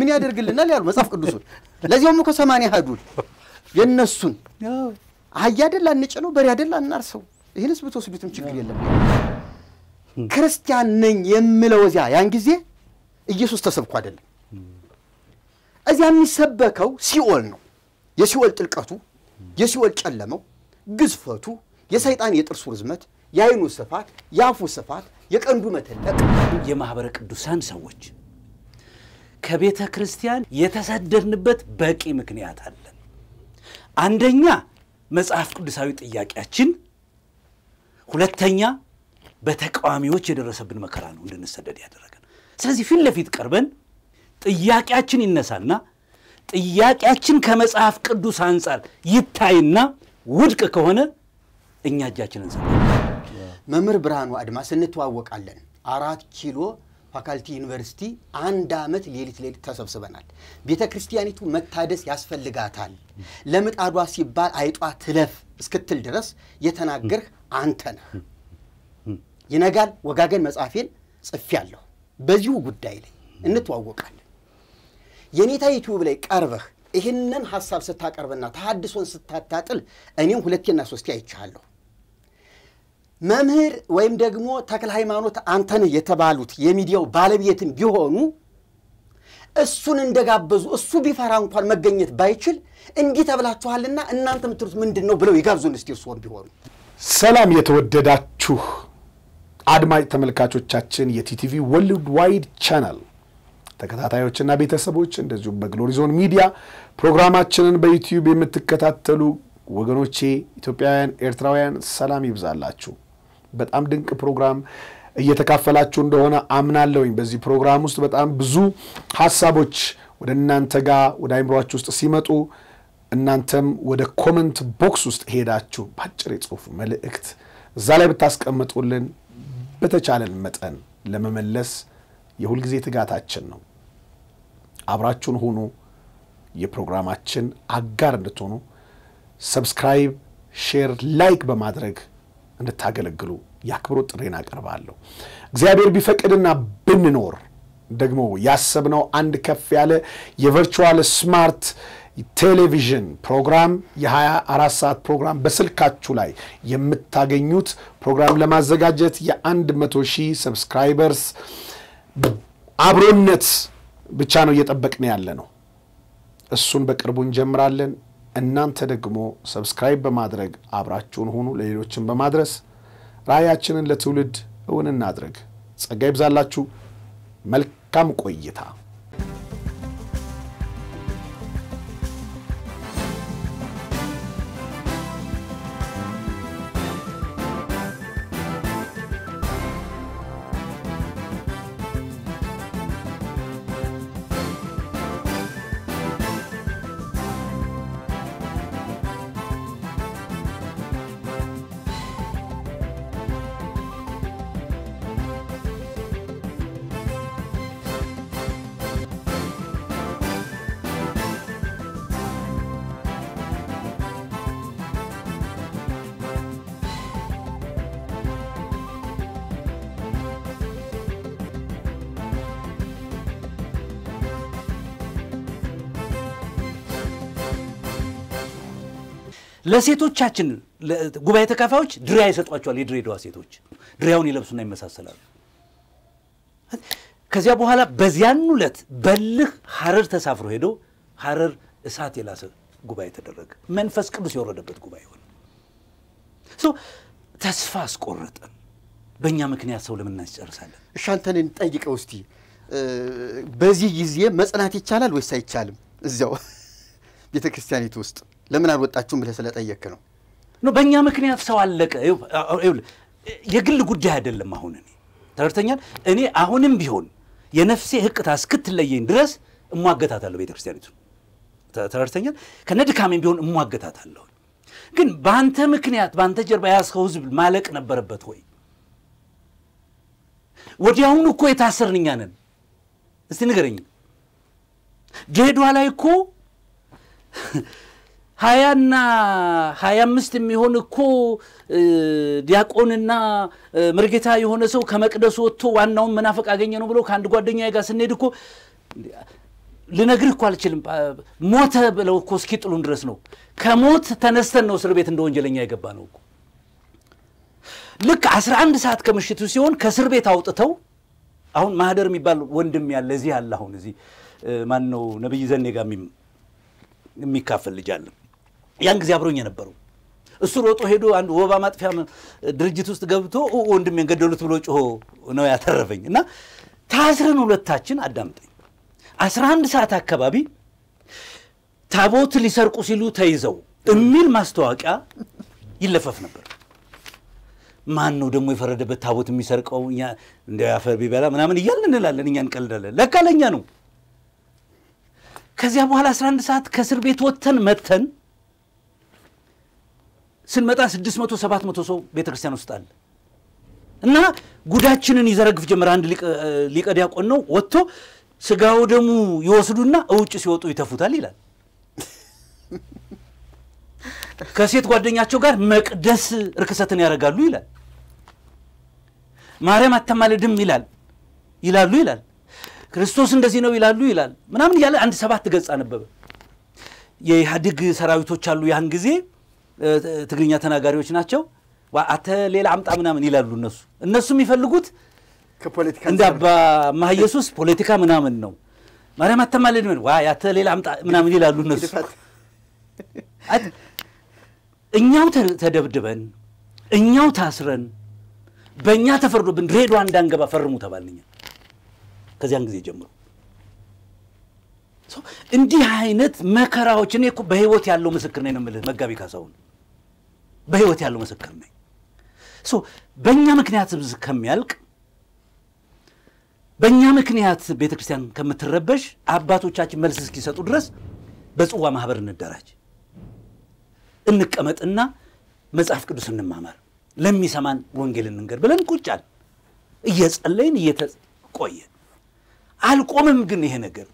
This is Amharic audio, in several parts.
ምን ያደርግልናል ያሉ መጽሐፍ ቅዱስን ለዚያውም እኮ 80 ያህዱን የነሱን አያደላ አንጭነው በሬ አይደል እናርሰው ይሄንስ ብትወስዱትም ችግር የለም ክርስቲያን ነኝ የምለው እዚያ ያን ጊዜ ኢየሱስ ተሰብኮ አይደለም እዚያ የሚሰበከው ሲኦል ነው የሲኦል ጥልቀቱ የሲኦል ጨለመው ግዝፈቱ የሰይጣን የጥርሱ ርዝመት ያይኑ ስፋት ያፉ ስፋት የቀንዱ መተለቅ የማህበረ ቅዱሳን ሰዎች ከቤተ ክርስቲያን የተሰደድንበት በቂ ምክንያት አለ አንደኛ መጽሐፍ ቅዱሳዊ ጥያቄያችን ሁለተኛ በተቃዋሚዎች የደረሰብን መከራ ነው እንድንሰደድ ያደረገን ስለዚህ ፊት ለፊት ቀርበን ጥያቄያችን ይነሳና ጥያቄያችን ከመጽሐፍ ቅዱስ አንፃር ይታይና ውድቅ ከሆነ እኛ እጃችንን ሰጠን መምህር ብርሃኑ አድማስ እንተዋወቃለን 4 ኪሎ ፋካልቲ ዩኒቨርሲቲ አንድ አመት ሌሊት ተሰብስበናል ቤተ ክርስቲያኒቱ መታደስ ያስፈልጋታል ለምጣዷ ሲባል አይጧ ትለፍ እስክትል ድረስ የተናገርህ አንተ ነህ ይነጋል ወጋገን መጻፌን ጽፌያለሁ በዚሁ ጉዳይ ላይ እንተዋወቃለን የኔታ ዩቲዩብ ላይ ቀርበህ ይሄንን ሐሳብ ስታቀርብና ተሐድሶን ስታጣጥል እኔም 2 እና 3 አይቻለሁ መምህር ወይም ደግሞ ተክለ ሃይማኖት አንተነ የተባሉት የሚዲያው ባለቤትም ቢሆኑ እሱን እንደጋበዙ እሱ ቢፈራ እንኳን መገኘት ባይችል እንዲህ ተብላችኋልና እናንተ ምትሩት ምንድነው ብለው ይጋብዙን እስቲ እሱን ቢሆኑ ሰላም የተወደዳችሁ አድማጭ ተመልካቾቻችን የቲቲቪ ወርልድ ዋይድ ቻናል ተከታታዮችና ቤተሰቦች እንደዚሁ በግሎሪ ዞን ሚዲያ ፕሮግራማችንን በዩቲዩብ የምትከታተሉ ወገኖቼ ኢትዮጵያውያን ኤርትራውያን ሰላም ይብዛላችሁ በጣም ድንቅ ፕሮግራም እየተካፈላችሁ እንደሆነ አምናለሁኝ በዚህ ፕሮግራም ውስጥ በጣም ብዙ ሐሳቦች ወደ እናንተ ጋር ወደ አይምሮአችሁ ውስጥ ሲመጡ እናንተም ወደ ኮሜንት ቦክስ ውስጥ ሄዳችሁ ባጭር የጽሁፍ መልእክት እዛ ላይ ብታስቀምጡልን በተቻለን መጠን ለመመለስ የሁሉ ጊዜ ትጋታችን ነው አብራችሁን ሆኑ የፕሮግራማችን አጋር እንድትሆኑ ሰብስክራይብ ሼር ላይክ በማድረግ እንድታገለግሉ ያክብሮት ጥሬን አቀርባለሁ እግዚአብሔር ቢፈቅድና ብንኖር ደግሞ ያሰብነው አንድ ከፍ ያለ የቨርቹዋል ስማርት ቴሌቪዥን ፕሮግራም የ24 ሰዓት ፕሮግራም በስልካችሁ ላይ የምታገኙት ፕሮግራም ለማዘጋጀት የ100,000 ሰብስክራይበርስ አብሮነት ብቻ ነው እየጠበቅን ያለ ነው እሱን በቅርቡ እንጀምራለን እናንተ ደግሞ ሰብስክራይብ በማድረግ አብራችሁን ሆኑ ለሌሎችም በማድረስ ራያችንን ለትውልድ እውን እናድርግ ጸጋ ይብዛላችሁ መልካም ቆይታ ለሴቶቻችን ጉባኤ ተካፋዮች ድሪያ ይሰጧቸዋል የድሬዳዋ ሴቶች ድሪያውን ይለብሱና ይመሳሰላሉ ከዚያ በኋላ በዚያን ሁለት በልህ ሐረር ተሳፍሮ ሄዶ ሐረር እሳት የላሰ ጉባኤ ተደረገ መንፈስ ቅዱስ የወረደበት ጉባኤ ሆነ ተስፋ አስቆረጠን በእኛ ምክንያት ሰው ለምን እናስጨርሳለን እሻንተን እንጠይቀው እስቲ በዚህ ጊዜ መጽናት ይቻላል ወይስ አይቻልም እዚያው ቤተክርስቲያኒቱ ውስጥ ለምን አልወጣችሁም ብለ ስለጠየቅ ነው በእኛ ምክንያት ሰው አለቀ የግል ጉዳይ አይደለም አሁን ተርተኛል እኔ አሁንም ቢሆን የነፍሴ ህቅታ እስክትለየኝ ድረስ እሟገታታለሁ ቤተክርስቲያኒቱ ተርተኛል ከነድካሜም ቢሆን እሟገታታለሁ ግን ባንተ ምክንያት ባንተ ጀርባ ያስከው ህዝብ ማለቅ ነበረበት ወይ ወዲያውኑ እኮ የታሰርንኛ ነን እስቲ ንገረኝ ጄዷ ላይ እኮ 20 እና 25 የሚሆን እኮ ዲያቆንና መርጌታ የሆነ ሰው ከመቅደሱ ወጥቶ ዋናውን መናፈቅ አገኘ ነው ብሎ ካንድ ጓደኛዬ ጋር ስንሄድ እኮ ልነግርህ እኮ አልችልም ሞተ ብለው እኮ እስኪጥሉን ድረስ ነው ከሞት ተነስተን ነው እስር ቤት እንደ ወንጀለኛ የገባ ነው እኮ ልክ 11 ሰዓት ከምሽቱ ሲሆን ከእስር ቤት አውጥተው አሁን ማህደር የሚባል ወንድም ያለ እዚህ አለ አሁን እዚህ ማን ነው ነብይ ዘኔ ጋር የሚካፈል ልጅ አለ ያን ጊዜ አብሮኝ የነበረው እሱ ሮጦ ሄዶ አንድ ወባ ማጥፊያ ድርጅት ውስጥ ገብቶ ወንድሜን ገደሉት ብሎ ጮሆ ነው ያተረፈኝ እና ታስረን ሁለታችን አዳምጠኝ 11 ሰዓት አካባቢ ታቦት ሊሰርቁ ሲሉ ተይዘው እሚል ማስተዋቂያ ይለፈፍ ነበር ማን ነው ደግሞ የፈረደበት ታቦት የሚሰርቀው እኛ እንደ ያፈር ቢበላ ምናምን ይያልን እንላለን እኛ እንቀልዳለን ለካለኛ ነው ከዚያ በኋላ 11 ሰዓት ከእስር ቤት ወጥተን መተን ስንመጣ 600 700 ሰው ቤተክርስቲያን ውስጥ አለ እና ጉዳችንን ይዘረግፍ ጀመረ አንድ ሊቀ ዲያቆን ነው ወጥቶ ስጋው ደሙ ይወስዱና እውጭ ሲወጡ ይተፉታል ይላል ከሴት ጓደኛቸው ጋር መቅደስ ርክሰትን ያረጋሉ ይላል ማርያም አተማለድም ይላሉ ክርስቶስ እንደዚህ ነው ይላል ምናምን ያለ አንድ 7 ገጽ አነበበ የኢህአዴግ ሰራዊቶች አሉ ያን ጊዜ ትግርኛ ተናጋሪዎች ናቸው አተ ሌላ አምጣ ምናምን ይላሉ እነሱ የሚፈልጉት ከፖለቲካ እንዳባ ማህየሱስ ፖለቲካ ምናምን ነው ማርያም አተማለድ ምን አተ ሌላ አምጣ ምናምን ይላሉ እነሱ እኛው ተደብድበን እኛው ታስረን በእኛ ተፈርዶብን ድሬዳዋ እንዳንገባ ፈርሙ ተባልኛ ከዚያን ጊዜ ጀምሮ እንዲህ አይነት መከራዎች እኔ እኮ በህይወት ያለው ምስክር ነኝ ነው የምልህ መጋቢ ካሳሁን በህይወት ያለው ምስክር ነኝ በእኛ ምክንያት ከሚያልቅ በእኛ ምክንያት ቤተክርስቲያን ከምትረበሽ አባቶቻችን መልስ እስኪሰጡ ድረስ በጽዋ ማህበር እንደራጅ እንቀመጥና መጽሐፍ ቅዱስ እንማማር ለሚሰማን ወንጌል እንንገር ብለን ቁጫል እየጸለይን እየተቆየ አልቆመም ግን ይሄ ነገር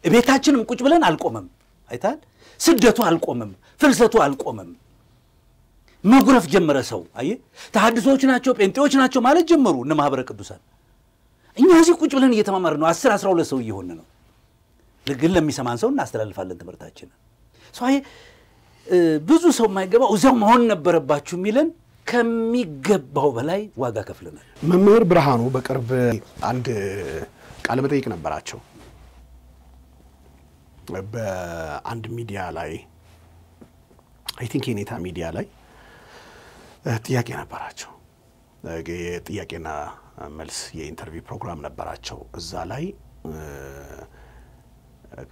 ቤታችንም ቁጭ ብለን አልቆመም አይታል ስደቱ አልቆመም ፍልሰቱ አልቆመም መጉረፍ ጀመረ ሰው አየ ተሐድሶች ናቸው ጴንጤዎች ናቸው ማለት ጀመሩ እነ ማህበረ ቅዱሳን እኛ እዚህ ቁጭ ብለን እየተማማር ነው 10 12 ሰው እየሆነ ነው ለግል ለሚሰማን ሰው እናስተላልፋለን ትምህርታችንን አይ ብዙ ሰው ማይገባው እዛው መሆን ነበረባችሁ ሚለን ከሚገባው በላይ ዋጋ ከፍለናል መምህር ብርሃኑ በቅርብ አንድ ቃለ መጠይቅ ነበራቸው በአንድ ሚዲያ ላይ አይ ቲንክ የኔታ ሚዲያ ላይ ጥያቄ ነበራቸው ጥያቄና መልስ የኢንተርቪው ፕሮግራም ነበራቸው እዛ ላይ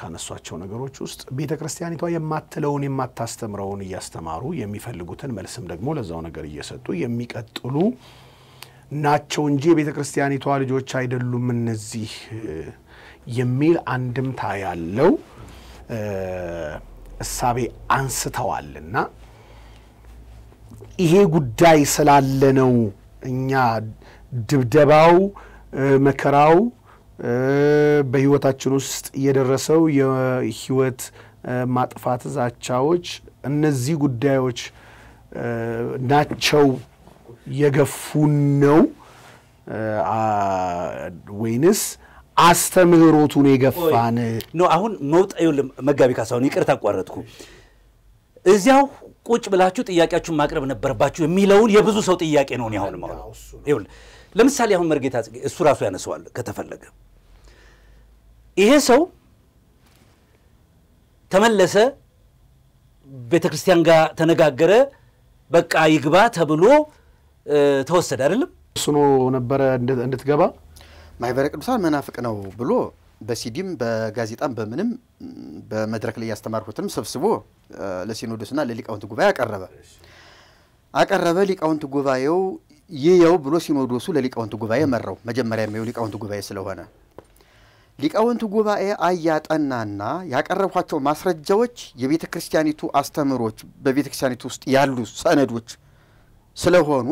ካነሷቸው ነገሮች ውስጥ ቤተክርስቲያኒቷ የማትለውን የማታስተምረውን እያስተማሩ የሚፈልጉትን መልስም ደግሞ ለዛው ነገር እየሰጡ የሚቀጥሉ ናቸው እንጂ ቤተክርስቲያኒቷ ልጆች አይደሉም እነዚህ የሚል አንድምታ ያለው እሳቤ አንስተዋልና ይሄ ጉዳይ ስላለ ነው እኛ ድብደባው መከራው በህይወታችን ውስጥ የደረሰው የህይወት ማጥፋት ዛቻዎች እነዚህ ጉዳዮች ናቸው የገፉን ነው ወይንስ አስተምህሮቱን የገፋን ነው አሁን መውጣው መጋቢ ካሳሁን ይቅርታ አቋረጥኩ እዚያው ቁጭ ብላችሁ ጥያቄያችሁን ማቅረብ ነበርባችሁ የሚለውን የብዙ ሰው ጥያቄ ነው ያሁን ማለት ይሁን ለምሳሌ አሁን መርጌታ እሱ ራሱ ያነሳዋል ከተፈለገ ይሄ ሰው ተመለሰ ቤተክርስቲያን ጋር ተነጋገረ በቃ ይግባ ተብሎ ተወሰደ አይደለም እሱ ነው ነበር እንድትገባ ማህበረ ቅዱሳን መናፍቅ ነው ብሎ በሲዲም በጋዜጣም በምንም በመድረክ ላይ ያስተማርኩትም ሰብስቦ ለሲኖዶስና ለሊቃውንት ጉባኤ አቀረበ ሊቃውንት ጉባኤው ይየው ብሎ ሲኖዶሱ ለሊቃውንት ጉባኤ መራው መጀመሪያ የሚው ሊቃውንት ጉባኤ ስለሆነ ሊቃውንት ጉባኤ አያጠናና ያቀረቧቸው ማስረጃዎች የቤተክርስቲያኒቱ አስተምሮች በቤተክርስቲያኒቱ ውስጥ ያሉ ሰነዶች ስለሆኑ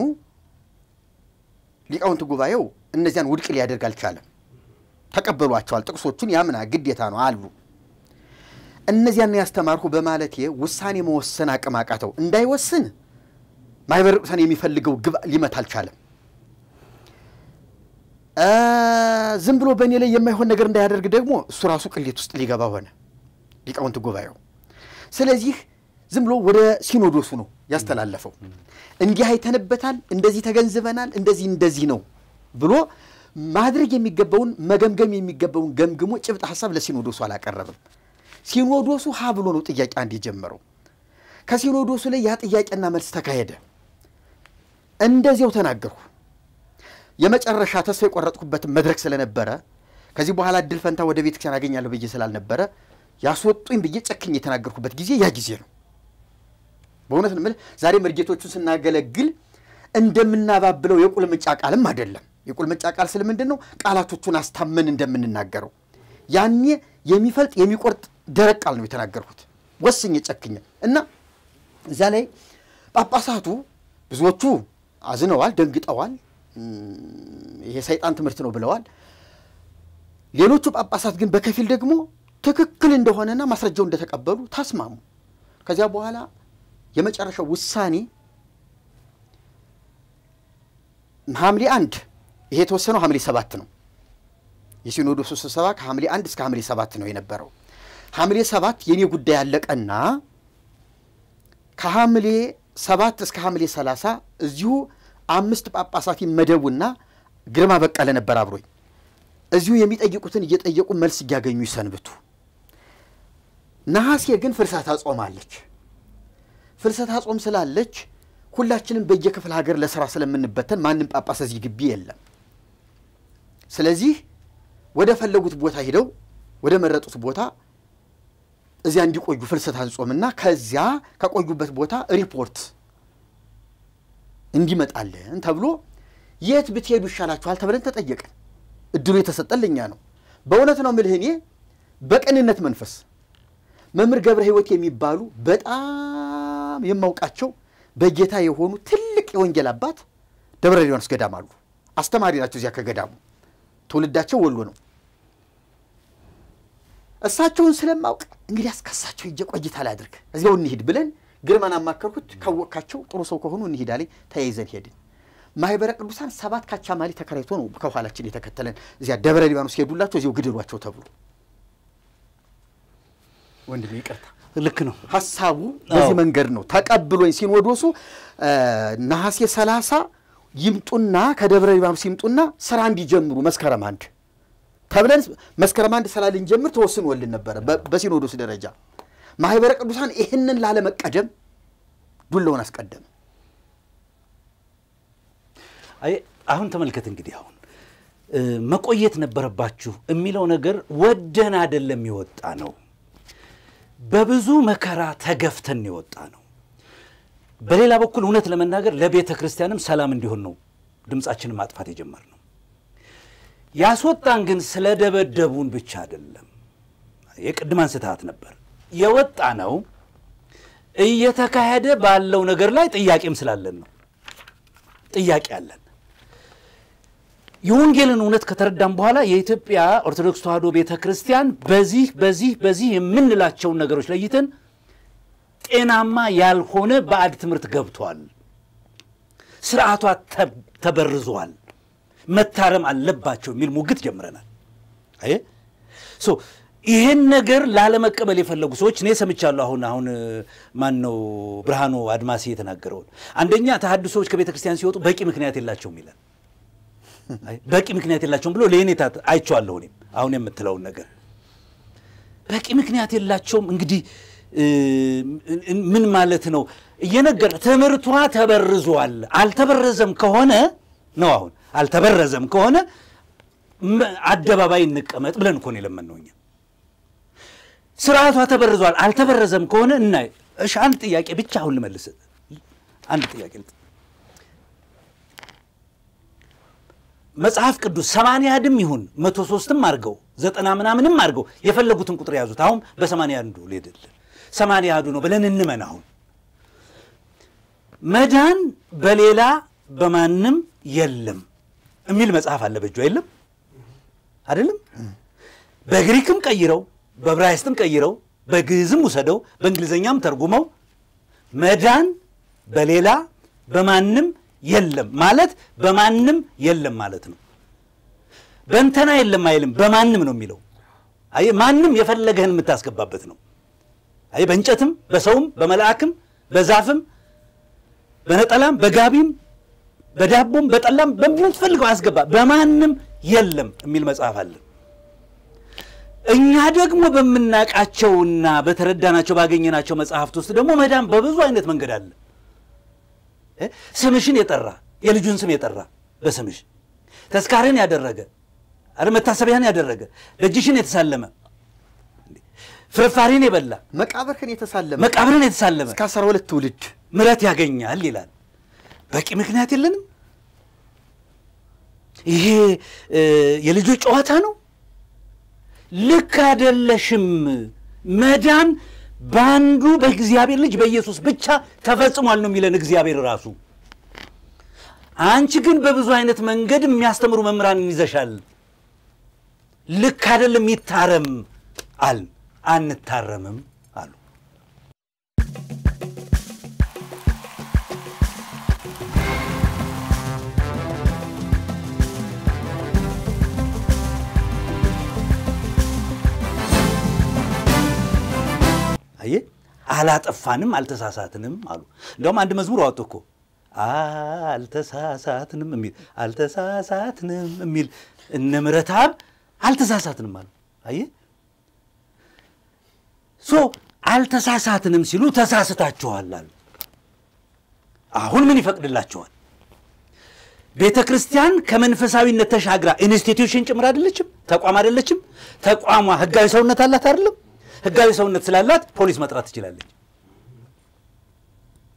ሊቃውንት ጉባኤው እነዚያን ውድቅ ሊያደርግ አልቻለም ተቀበሏቸዋል ጥቅሶቹን ያምና ግዴታ ነው አሉ እነዚያን ያስተማርኩ በማለቴ ውሳኔ መወሰን አቀማቃተው እንዳይወስን ማህበረ ቅዱሳን የሚፈልገው ግብ ሊመታ አልቻለም ዝም ብሎ በእኔ ላይ የማይሆን ነገር እንዳያደርግ ደግሞ እሱ ራሱ ቅሌት ውስጥ ሊገባ ሆነ ሊቃውንት ጉባኤው። ስለዚህ ዝም ብሎ ወደ ሲኖዶሱ ነው ያስተላለፈው። እንዲህ አይተንበታል፣ እንደዚህ ተገንዝበናል፣ እንደዚህ ነው ብሎ ማድረግ የሚገባውን መገምገም የሚገባውን ገምግሞ ጭብጥ ሐሳብ ለሲኖዶሱ አላቀረበም። ሲኖዶሱ ሀ ብሎ ነው ጥያቄ አንድ የጀመረው። ከሲኖዶሱ ላይ ያ ጥያቄና መልስ ተካሄደ። እንደዚያው ተናገርኩ። የመጨረሻ ተስፋ የቆረጥኩበት መድረክ ስለነበረ ከዚህ በኋላ እድል ፈንታ ወደ ቤተ ክርስቲያን አገኛለሁ ብዬ ስላልነበረ ያስወጡኝ ብዬ ጨክኝ የተናገርኩበት ጊዜ ያ ጊዜ ነው። በእውነት ነው ማለት ዛሬ መርጌቶቹን ስናገለግል እንደምናባብለው የቁልምጫ ቃልም አይደለም። የቁልምጫ ቃል ስለምንድን ነው? ቃላቶቹን አስታመን እንደምንናገረው ያኔ የሚፈልጥ የሚቆርጥ ደረቅ ቃል ነው የተናገርኩት ወስኜ ጨክኝ እና እዛ ላይ ጳጳሳቱ ብዙዎቹ አዝነዋል፣ ደንግጠዋል። ይሄ ሰይጣን ትምህርት ነው ብለዋል። ሌሎቹ ጳጳሳት ግን በከፊል ደግሞ ትክክል እንደሆነና ማስረጃው እንደተቀበሉ ተስማሙ። ከዚያ በኋላ የመጨረሻው ውሳኔ ሐምሌ 1 ይሄ የተወሰነው ሐምሌ 7 ነው። የሲኖዶሱ ስብሰባ ከሐምሌ 1 እስከ ሐምሌ 7 ነው የነበረው። ሐምሌ 7 የኔ ጉዳይ ያለቀና ከሐምሌ 7 እስከ ሐምሌ 30 እዚሁ 5 ጳጳሳት ይመደቡና ግርማ በቀለ ነበር አብሮኝ። እዚሁ የሚጠይቁትን እየጠየቁ መልስ ያገኙ ይሰንብቱ። ነሐሴ ግን ፍልሰታ ጾም አለች። ፍልሰታ ጾም ስላለች ሁላችንም በየክፍለ ሀገር ለሥራ ስለምንበተን ማንም ጳጳስ እዚህ ግቢ የለም። ስለዚህ ወደ ፈለጉት ቦታ ሄደው ወደ መረጡት ቦታ እዚያ እንዲቆዩ ፍልሰታን ጾምና ከዚያ ከቆዩበት ቦታ ሪፖርት እንዲመጣልን ተብሎ የት ብትሄዱ ይሻላችኋል ተብለን ተጠየቀን። እድሉ የተሰጠልኛ ነው። በእውነት ነው የምልህ እኔ በቅንነት መንፈስ መምህር ገብረ ሕይወት የሚባሉ በጣም የማውቃቸው በጌታ የሆኑ ትልቅ የወንጌል አባት ደብረ ሊባኖስ ገዳም አሉ። አስተማሪ ናቸው። እዚያ ከገዳሙ ትውልዳቸው ወሎ ነው። እሳቸውን ስለማውቅ እንግዲህ አስከሳቸው ይጀ ቆይታ ላድርግ እዚያው እንሂድ ብለን ግርማን አማከርኩት። ካወቃቸው ጥሩ ሰው ከሆኑ እንሂድ አለኝ። ተያይዘን ሄድን። ማህበረ ቅዱሳን 7 ካቻማሊ ተከራይቶ ነው ከኋላችን የተከተለን። እዚያ ደብረ ሊባኖስ ሄዱላቸው እዚያው ግድሏቸው ተብሎ ወንድሜ ይቅርታ ልክ ነው ሐሳቡ በዚህ መንገድ ነው ተቀብሎኝ ሲኖዶሱ ነሐሴ 30 ይምጡና ከደብረ ሊባኖስ ይምጡና ስራ እንዲጀምሩ መስከረም 1 ተብለን መስከረም 1 ስራ ልንጀምር ተወስኖልን ነበር በሲኖዶስ ደረጃ። ማህበረ ቅዱሳን ይሄንን ላለ መቀደም ዱላውን አስቀደመ። አይ አሁን ተመልከት እንግዲህ አሁን መቆየት ነበረባችሁ የሚለው ነገር ወደን አይደለም ይወጣ ነው። በብዙ መከራ ተገፍተን ይወጣ ነው። በሌላ በኩል እውነት ለመናገር ለቤተ ክርስቲያንም ሰላም እንዲሆን ነው ድምጻችንን ማጥፋት የጀመርነው። ያስወጣን ግን ስለደበደቡን ብቻ አይደለም። የቅድም አንስተሃት ነበር የወጣ ነው እየተካሄደ ባለው ነገር ላይ ጥያቄም ስላለን ነው። ጥያቄ አለን። የወንጌልን እውነት ከተረዳን በኋላ የኢትዮጵያ ኦርቶዶክስ ተዋሕዶ ቤተክርስቲያን በዚህ የምንላቸው ነገሮች ለይተን ጤናማ ያልሆነ ባዕድ ትምህርት ገብቷል። ስርዓቷ ተበርዟል። መታረም አለባቸው የሚል ሙግት ጀምረናል። አይ ይሄን ነገር ላለመቀበል የፈለጉ ሰዎች እኔ ሰምቻለሁ። አሁን ማን ነው ብርሃኑ አድማሲ የተናገረው? አንደኛ ተሐድሶዎች ከቤተ ክርስቲያን ሲወጡ በቂ ምክንያት የላቸውም ይላል። በቂ ምክንያት የላቸውም ብሎ ለኔታ አይቻለሁ። እኔም አሁን የምትለው ነገር በቂ ምክንያት የላቸውም እንግዲህ ምን ማለት ነው? እየነገረ ትምህርቷ ተበርዟል። አልተበረዘም ከሆነ ነው አሁን አልተበረዘም ከሆነ አደባባይ እንቀመጥ ብለን እኮ ነው የለመነውኛ። ስርዓቷ ተበርዟል አልተበረዘም ከሆነ እና እሺ አንድ ጥያቄ ብቻ አሁን ልመልስ። አንድ ጥያቄ መጽሐፍ ቅዱስ 80 አድም ይሁን 103ም አርገው 90 ምናምንም አርገው የፈለጉትን ቁጥር ያዙት። አሁን በ81 ሊደል 80 አዱ ነው ብለን እንመን። አሁን መዳን በሌላ በማንም የለም የሚል መጽሐፍ አለ በእጁ የለም አይደለም? በግሪክም ቀይረው በዕብራይስጥም ቀይረው በግዕዝም ወሰደው በእንግሊዘኛም ተርጉመው መዳን በሌላ በማንም የለም ማለት በማንም የለም ማለት ነው። በእንተና የለም አይልም በማንም ነው የሚለው አይ ማንም የፈለገህን የምታስገባበት ነው አይ በእንጨትም በሰውም በመላእክም በዛፍም በነጠላም በጋቢም በዳቦም በጠላም በምትፈልገው አስገባ በማንም የለም የሚል መጽሐፍ አለ እኛ ደግሞ በመናቃቸውና በተረዳናቸው ባገኘናቸው መጽሐፍት ውስጥ ደግሞ መዳን በብዙ አይነት መንገድ አለ ስምሽን የጠራ የልጁን ስም የጠራ በስምሽ ተስካርን ያደረገ አረ መታሰቢያን ያደረገ ደጅሽን የተሳለመ ፍርፋሪን የበላ መቃብርህን የተሳለመ እስከ 12 ትውልድ ምሕረት ያገኛል ይላል በቂ ምክንያት የለንም ይሄ የልጆች ጨዋታ ነው ልክ አይደለሽም መዳን ባንዱ በእግዚአብሔር ልጅ በኢየሱስ ብቻ ተፈጽሟል ነው የሚለን እግዚአብሔር ራሱ አንቺ ግን በብዙ አይነት መንገድ የሚያስተምሩ መምህራን ይዘሻል ልክ አይደለም ይታረም አል አንታረምም አሉ አየ አላጠፋንም አልተሳሳትንም አሉ እንደውም አንድ መዝሙር አወጡኮ አልተሳሳትንም የሚል እነ ምሕረትአብ አልተሳሳትንም አሉ አየ አልተሳሳትንም ሲሉ ተሳስታችኋል አሉ አሁን ምን ይፈቅድላችኋል ቤተክርስቲያን ከመንፈሳዊነት ተሻግራ ኢንስቲትዩሽን ጭምር አይደለችም ተቋም አይደለችም ተቋሟ ህጋዊ ሰውነት አላት አይደለም ህጋዊ ሰውነት ስላላት ፖሊስ መጥራት ትችላለች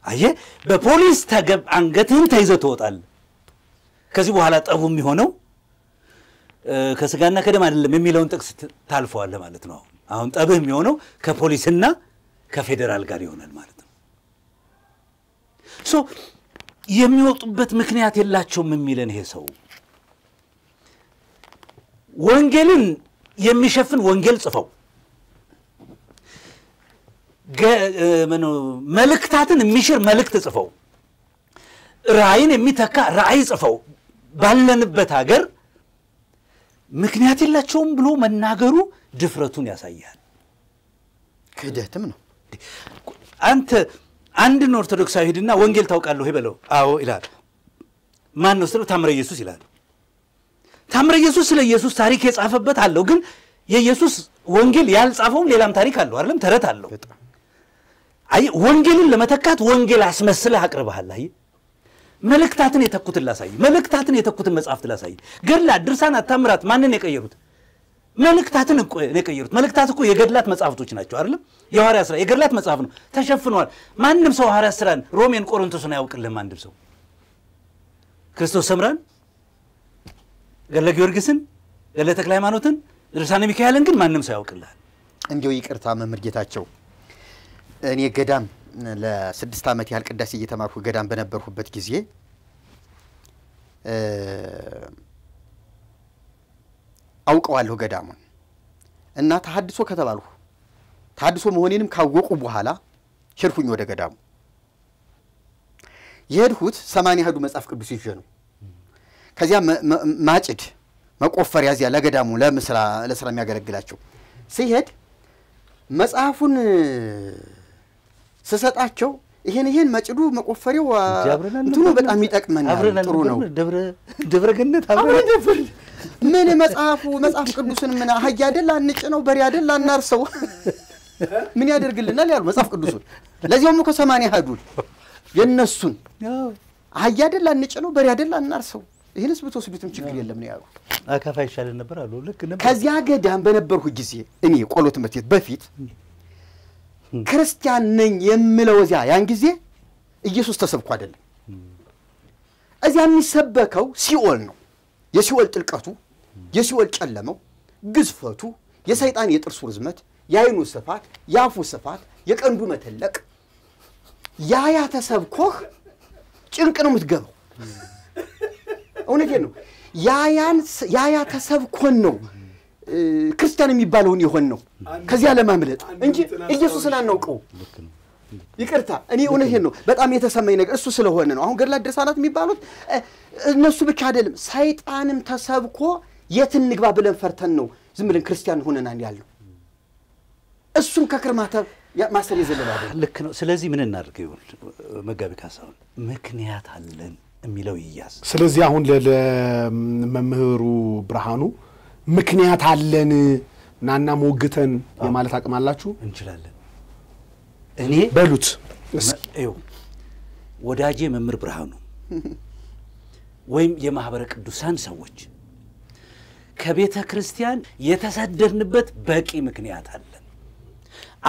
አየ በፖሊስ ተገብ አንገትህን ተይዘህ ትወጣለህ ከዚህ በኋላ ጠቡ የሚሆነው ከስጋና ከደም አይደለም የሚለውን ጥቅስ ታልፈዋል ማለት ነው አሁን ጠብህ የሚሆነው ከፖሊስና ከፌደራል ጋር ይሆናል ማለት ነው የሚወጡበት ምክንያት የላቸውም የሚለን ይሄ ሰው ወንጌልን የሚሸፍን ወንጌል ጽፈው መልእክታትን የሚሽር መልእክት ጽፈው ራእይን የሚተካ ራእይ ጽፈው ባለንበት ሀገር ምክንያት የላቸውም ብሎ መናገሩ ድፍረቱን ያሳያል ክህደትም ነው አንተ አንድን ኦርቶዶክሳዊ ሄድና ወንጌል ታውቃለህ ይበለው አዎ ይላል ማን ነው ስለ ታምረ ኢየሱስ ይላል ታምረ ኢየሱስ ስለ ኢየሱስ ታሪክ የጻፈበት አለው ግን የኢየሱስ ወንጌል ያልጻፈው ሌላም ታሪክ አለው አይደለም ተረት አለው አይ ወንጌልን ለመተካት ወንጌል አስመስለህ አቅርበሃል አይ መልእክታትን የተኩትን ላሳይ መልእክታትን የተኩትን መጽሐፍት ላሳይ ገድላት ድርሳናት ታምራት ማንን የቀየሩት መልእክታትን እኮ የቀየሩት መልእክታት እኮ የገድላት መጽሐፍቶች ናቸው አይደለም የሐዋርያት ሥራ የገድላት መጽሐፍ ነው ተሸፍኗል ማንንም ሰው ሐዋርያት ሥራን ሮሜን ቆሮንቶስን አያውቅልህም አንድም ሰው ክርስቶስ ሰምራን ገድለ ጊዮርጊስን ገድለ ተክለ ሃይማኖትን ድርሳነ ሚካኤልን ግን ማንንም ሰው ያውቅልሃል እንዲው ይቅርታ መምህር ጌታቸው እኔ ገዳም ለ6 ዓመት ያህል ቅዳሴ እየተማርኩ ገዳም በነበርኩበት ጊዜ አውቀዋለሁ ገዳሙን እና ተሐድሶ ከተባልኩ ተሐድሶ መሆኔንም ካወቁ በኋላ ሸርፉኝ ወደ ገዳሙ የሄድሁት 80 ሄዱ መጽሐፍ ቅዱስ ይዤ ነው ከዚያ ማጭድ መቆፈር ያዚያ ለገዳሙ ለስራ የሚያገለግላቸው ሲሄድ መጽሐፉን ስሰጣቸው ይሄን ማጭዱ መቆፈሪው እንትኑ በጣም ይጠቅመናል ጥሩ ነው ደብረ ገነት አብረን ምን መጽሐፍ ቅዱስን ምን አህያ አይደል አንጭ ነው በሬ አይደል አናርሰው ምን ያደርግልናል ያሉ መጽሐፍ ቅዱስን ለዚያውም እኮ 80 ሄዱል የነሱን አህያ አይደል አንጭ ነው በሬ አይደል አናርሰው ይሄንስ ብትወስዱትም ችግር የለም ነው ያሉ አካፋ ይሻል ነበር አሉ ልክ ነበር ከዚያ ገዳም በነበርኩ ጊዜ እኔ ቆሎ ትምህርት ቤት በፊት ክርስቲያን ነኝ የምለው እዚያ ያን ጊዜ ኢየሱስ ተሰብኮ አይደለም እዚያ የሚሰበከው ሲኦል ነው የሲኦል ጥልቀቱ የሲኦል ጨለመው ግዝፈቱ የሰይጣን የጥርሱ ርዝመት የአይኑ ስፋት ያፉ ስፋት የቀንዱ መተለቅ ያ ተሰብኮህ ጭንቅ ነው የምትገባው እውነቴን ነው ያ ተሰብኮን ነው ክርስቲያን የሚባለውን ይሆን ነው ከዚያ ለማምለጥ እንጂ ኢየሱስን አናውቀው ይቅርታ እኔ እውነቴን ነው በጣም የተሰማኝ ነገር እሱ ስለሆነ ነው አሁን ገድላት ድርሳናት የሚባሉት እነሱ ብቻ አይደለም ሰይጣንም ተሰብኮ የት እንግባ ብለን ፈርተን ነው ዝም ብለን ክርስቲያን ሆነናል ያለው እሱም ከክርማታ ማሰር የዘለለ አይደለም ልክ ነው ስለዚህ ምን እናድርግ ይሁን መጋቢ ካሳሁን ምክንያት አለን የሚለው ይያዝ ስለዚህ አሁን ለመምህሩ ብርሃኑ ምክንያት አለን ናና ሞግተን የማለት አቅም አላችሁ እንችላለን እኔ በሉት እዩ ወዳጄ መምህር ብርሃኑ ወይም የማህበረ ቅዱሳን ሰዎች ከቤተ ክርስቲያን የተሰደድንበት በቂ ምክንያት አለን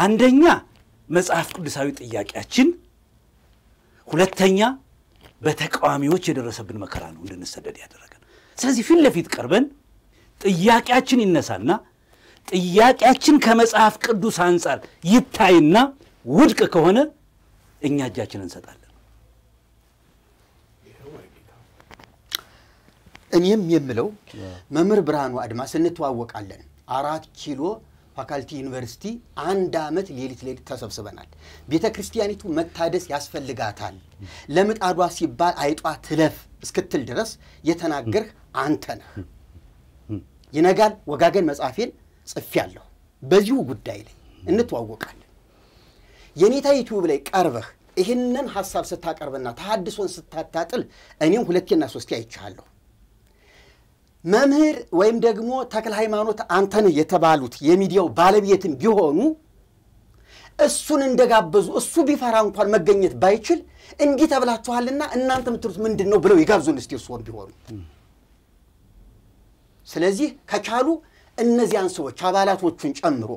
አንደኛ መጽሐፍ ቅዱሳዊ ጥያቄያችን ሁለተኛ በተቃዋሚዎች የደረሰብን መከራ ነው እንድንሰደድ ያደረገን ስለዚህ ፊት ለፊት ቀርበን ጥያቄያችን ይነሳና ጥያቄያችን ከመጽሐፍ ቅዱስ አንፃር ይታይና ውድቅ ከሆነ እኛ እጃችንን እንሰጣለን እኔም የምለው መምህር ብርሃኑ አድማስ እንተዋወቃለን 4 ኪሎ ፋካልቲ ዩኒቨርሲቲ አንድ አመት ሌሊት ተሰብስበናል ቤተክርስቲያኒቱ መታደስ ያስፈልጋታል ለምጣዷ ሲባል አይጧ ትለፍ እስክትል ድረስ የተናገርህ አንተ ነህ ይነጋል ወጋገን መጻፌን ጽፌያለሁ በዚሁ ጉዳይ ላይ እንተዋወቃለን የኔታ ዩቲዩብ ላይ ቀርበህ ይሄንን ሐሳብ ስታቀርብና ተሐድሶን ስታጣጥል እኔም 2 እና 3 አይቻለሁ መምህር ወይም ደግሞ ተክለ ሃይማኖት አንተነ የተባሉት የሚዲያው ባለቤትም ቢሆኑ እሱን እንደጋበዙ እሱ ቢፈራ እንኳን መገኘት ባይችል እንዲህ ተብላችኋልና እናንተ ምትሩት ምንድነው ብለው ይጋብዙን እስቲ እሱን ቢሆኑ ስለዚህ ከቻሉ እነዚያን ሰዎች አባላቶቹን ጨምሮ